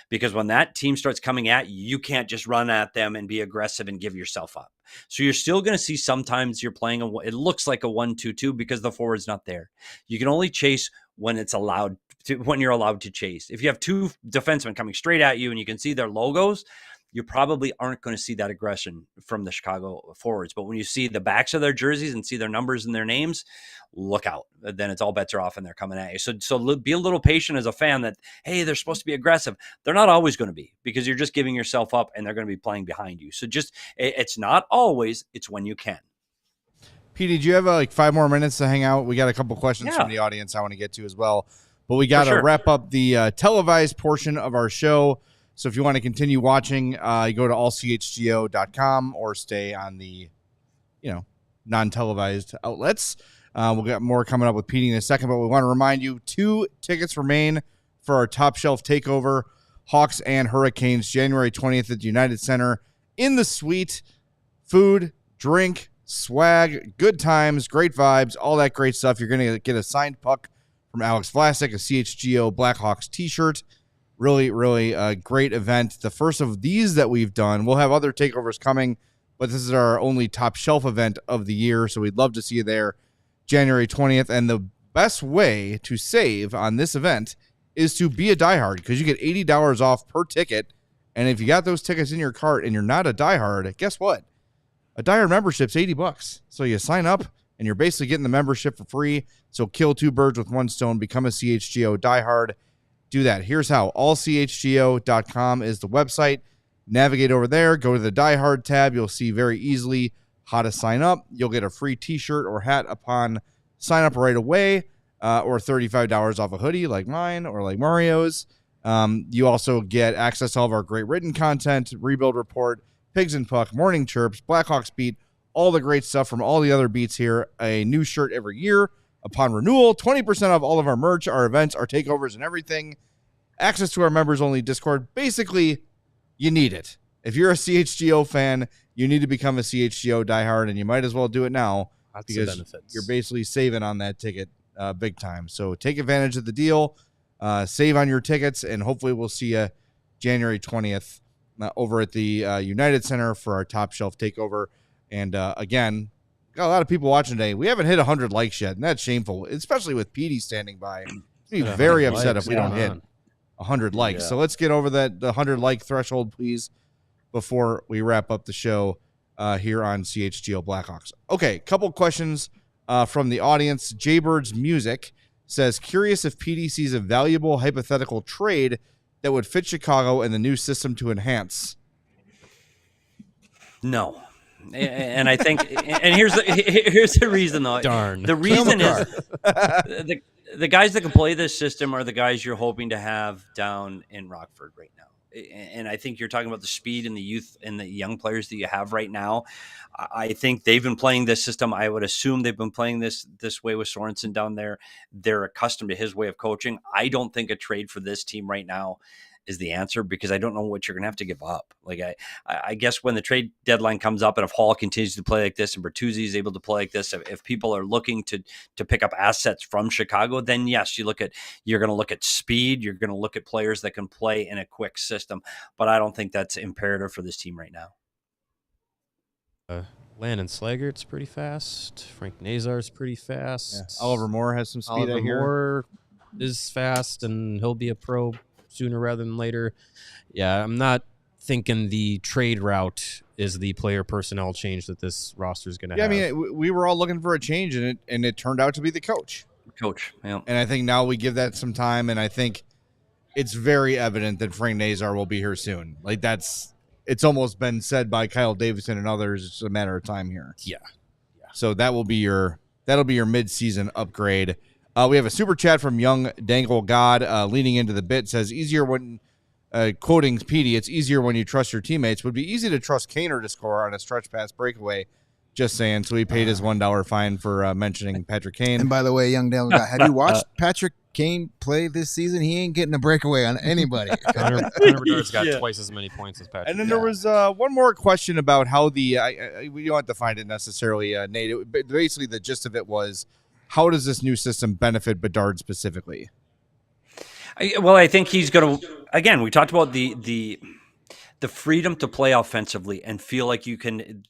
Because when that team starts coming at you, you can't just run at them and be aggressive and give yourself up. So you're still going to see sometimes you're playing it looks like a 1-2-2 because the forward's not there. You can only chase when it's allowed to, when you're allowed to chase. If you have two defensemen coming straight at you and you can see their logos, you probably aren't going to see that aggression from the Chicago forwards. But when you see the backs of their jerseys and see their numbers and their names, look out. Then it's all bets are off and they're coming at you. So be a little patient as a fan that, hey, they're supposed to be aggressive. They're not always going to be, because you're just giving yourself up and they're going to be playing behind you. So it's not always, it's when you can. Petey, do you have like 5 more minutes to hang out? We got a couple questions from the audience I want to get to as well. But we got to wrap up the televised portion of our show. So if you want to continue watching, you go to allchgo.com or stay on the, non-televised outlets. We'll get more coming up with Petey in a second, but we want to remind you 2 tickets remain for our Top Shelf Takeover, Hawks and Hurricanes, January 20th at the United Center in the suite. Food, drink, swag, good times, great vibes, all that great stuff. You're going to get a signed puck from Alex Vlasic, a CHGO Blackhawks t-shirt. Really, really a great event. The first of these that we've done. We'll have other takeovers coming, but this is our only Top Shelf event of the year, so we'd love to see you there January 20th. And the best way to save on this event is to be a diehard, because you get $80 off per ticket. And if you got those tickets in your cart and you're not a diehard, guess what? A diehard membership's $80. So you sign up and you're basically getting the membership for free. So kill 2 birds with 1 stone, become a CHGO diehard. Do that. Here's how. AllCHGO.com is the website. Navigate over there. Go to the Die Hard tab. You'll see very easily how to sign up. You'll get a free t-shirt or hat upon sign up right away, or $35 off a hoodie like mine or like Mario's. You also get access to all of our great written content, Rebuild Report, Pigs and Puck, Morning Chirps, Blackhawks Beat, all the great stuff from all the other beats here. A new shirt every year. Upon renewal, 20% off all of our merch, our events, our takeovers, and everything. Access to our members-only Discord. Basically, you need it. If you're a CHGO fan, you need to become a CHGO diehard, and you might as well do it now, because you're basically saving on that ticket big time. So take advantage of the deal, save on your tickets, and hopefully we'll see you January 20th over at the United Center for our Top Shelf Takeover. And again, got a lot of people watching today. We haven't hit 100 likes yet, and that's shameful, especially with Petey standing by. He'd be very upset if we don't hit 100 likes. So let's get over the 100 like threshold, please, before we wrap up the show here on CHGO Blackhawks. Okay, couple questions from the audience. Jaybirds Music says, curious if Petey sees a valuable hypothetical trade that would fit Chicago and the new system to enhance. No. And I think, and here's the reason though. Darn. The reason is the guys that can play this system are the guys you're hoping to have down in Rockford right now. And I think you're talking about the speed and the youth and the young players that you have right now. I think they've been playing this system. I would assume they've been playing this way with Sorensen down there. They're accustomed to his way of coaching. I don't think a trade for this team right now is the answer, because I don't know what you're going to have to give up. Like I guess when the trade deadline comes up, and if Hall continues to play like this and Bertuzzi is able to play like this, if people are looking to pick up assets from Chicago, then yes, you're going to look at speed. You're going to look at players that can play in a quick system, but I don't think that's imperative for this team right now. Landon Slagert's pretty fast. Frank Nazar's pretty fast. Yeah. Oliver Moore has some speed. Oliver Moore is fast, and he'll be a pro sooner rather than later. Yeah, I'm not thinking the trade route is the player personnel change that this roster is going to have. I mean, we were all looking for a change, and it turned out to be the coach. Yeah. And I think now we give that some time, and I think it's very evident that Frank Nazar will be here soon. Like it's almost been said by Kyle Davison and others. It's a matter of time here. Yeah. So that'll be your mid-season upgrade. We have a super chat from Young Dangle God leaning into the bit, says, easier when, quoting Petey, it's easier when you trust your teammates. Would be easy to trust Kaner to score on a stretch pass breakaway. Just saying. So he paid his $1 fine for mentioning Patrick Kane. And by the way, Young Dangle God, have you watched Patrick Kane play this season? He ain't getting a breakaway on anybody. Connor Bedard's got twice as many points as Patrick. And then there was one more question about how we don't have to find it necessarily, Nate. Basically, the gist of it was, how does this new system benefit Bedard specifically? I think he's going to, again, we talked about the freedom to play offensively and feel like you can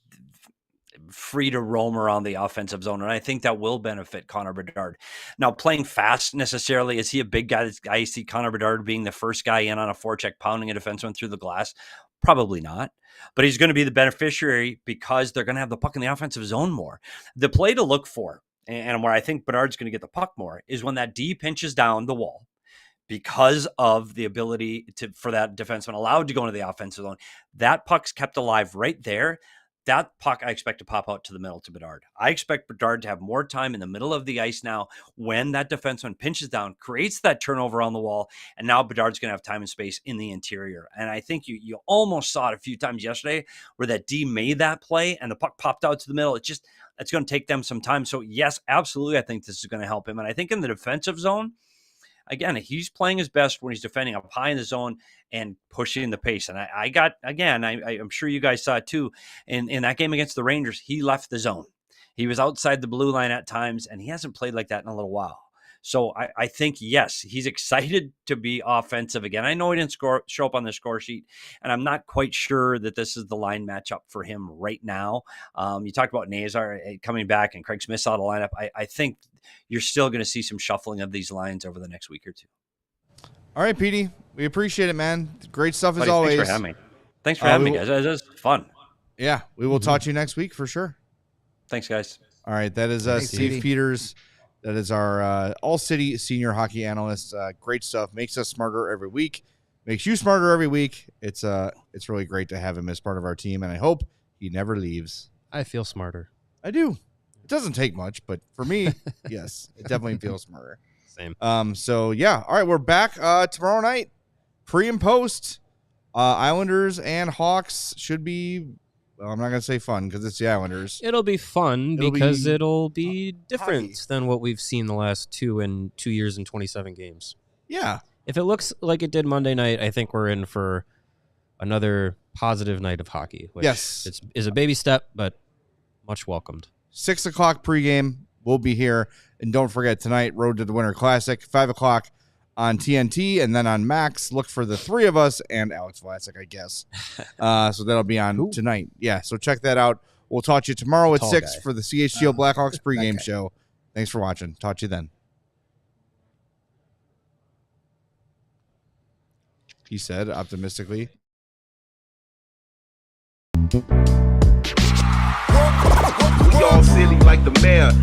free to roam around the offensive zone. And I think that will benefit Connor Bedard. Now, playing fast necessarily, is he a big guy? I see Connor Bedard being the first guy in on a forecheck, pounding a defenseman through the glass. Probably not. But he's going to be the beneficiary because they're going to have the puck in the offensive zone more. The play to look for, and where I think Bedard's going to get the puck more, is when that D pinches down the wall because of the ability for that defenseman allowed to go into the offensive zone. That puck's kept alive right there. That puck I expect to pop out to the middle to Bedard. I expect Bedard to have more time in the middle of the ice now when that defenseman pinches down, creates that turnover on the wall, and now Bedard's going to have time and space in the interior. And I think you almost saw it a few times yesterday where that D made that play and the puck popped out to the middle. It's going to take them some time. So yes, absolutely, I think this is going to help him. And I think in the defensive zone, again, he's playing his best when he's defending up high in the zone and pushing the pace. And I'm sure you guys saw it too. In that game against the Rangers, he left the zone. He was outside the blue line at times, and he hasn't played like that in a little while. So I think, yes, he's excited to be offensive again. I know he didn't show up on the score sheet, and I'm not quite sure that this is the line matchup for him right now. You talked about Nazar coming back and Craig Smith's out of lineup. I think you're still going to see some shuffling of these lines over the next week or two. All right, Petey. We appreciate it, man. Great stuff as Buddy, always. Thanks for having me. Thanks for having me, guys. It was fun. Yeah, we will talk to you next week for sure. Thanks, guys. All right, that is Steve Peters. That is our All-City Senior Hockey Analyst. Great stuff. Makes us smarter every week. Makes you smarter every week. It's really great to have him as part of our team, and I hope he never leaves. I feel smarter. I do. It doesn't take much, but for me, yes, it definitely feels smarter. Same. So, yeah. All right, we're back tomorrow night. Pre and post. Islanders and Hawks should be... Well, I'm not going to say fun because it's the Islanders. It'll be fun because it'll be different than what we've seen the last 2 years and 27 games. Yeah. If it looks like it did Monday night, I think we're in for another positive night of hockey. Which is a baby step, but much welcomed. 6 o'clock pregame. We'll be here. And don't forget, tonight, Road to the Winter Classic, 5 o'clock on TNT, and then on Max, look for the three of us and Alex Vlasic, I guess. So that'll be on tonight. Yeah, so check that out. We'll talk to you tomorrow at 6 for the CHGO Blackhawks pregame show. Thanks for watching. Talk to you then. He said optimistically. We all silly like the mayor.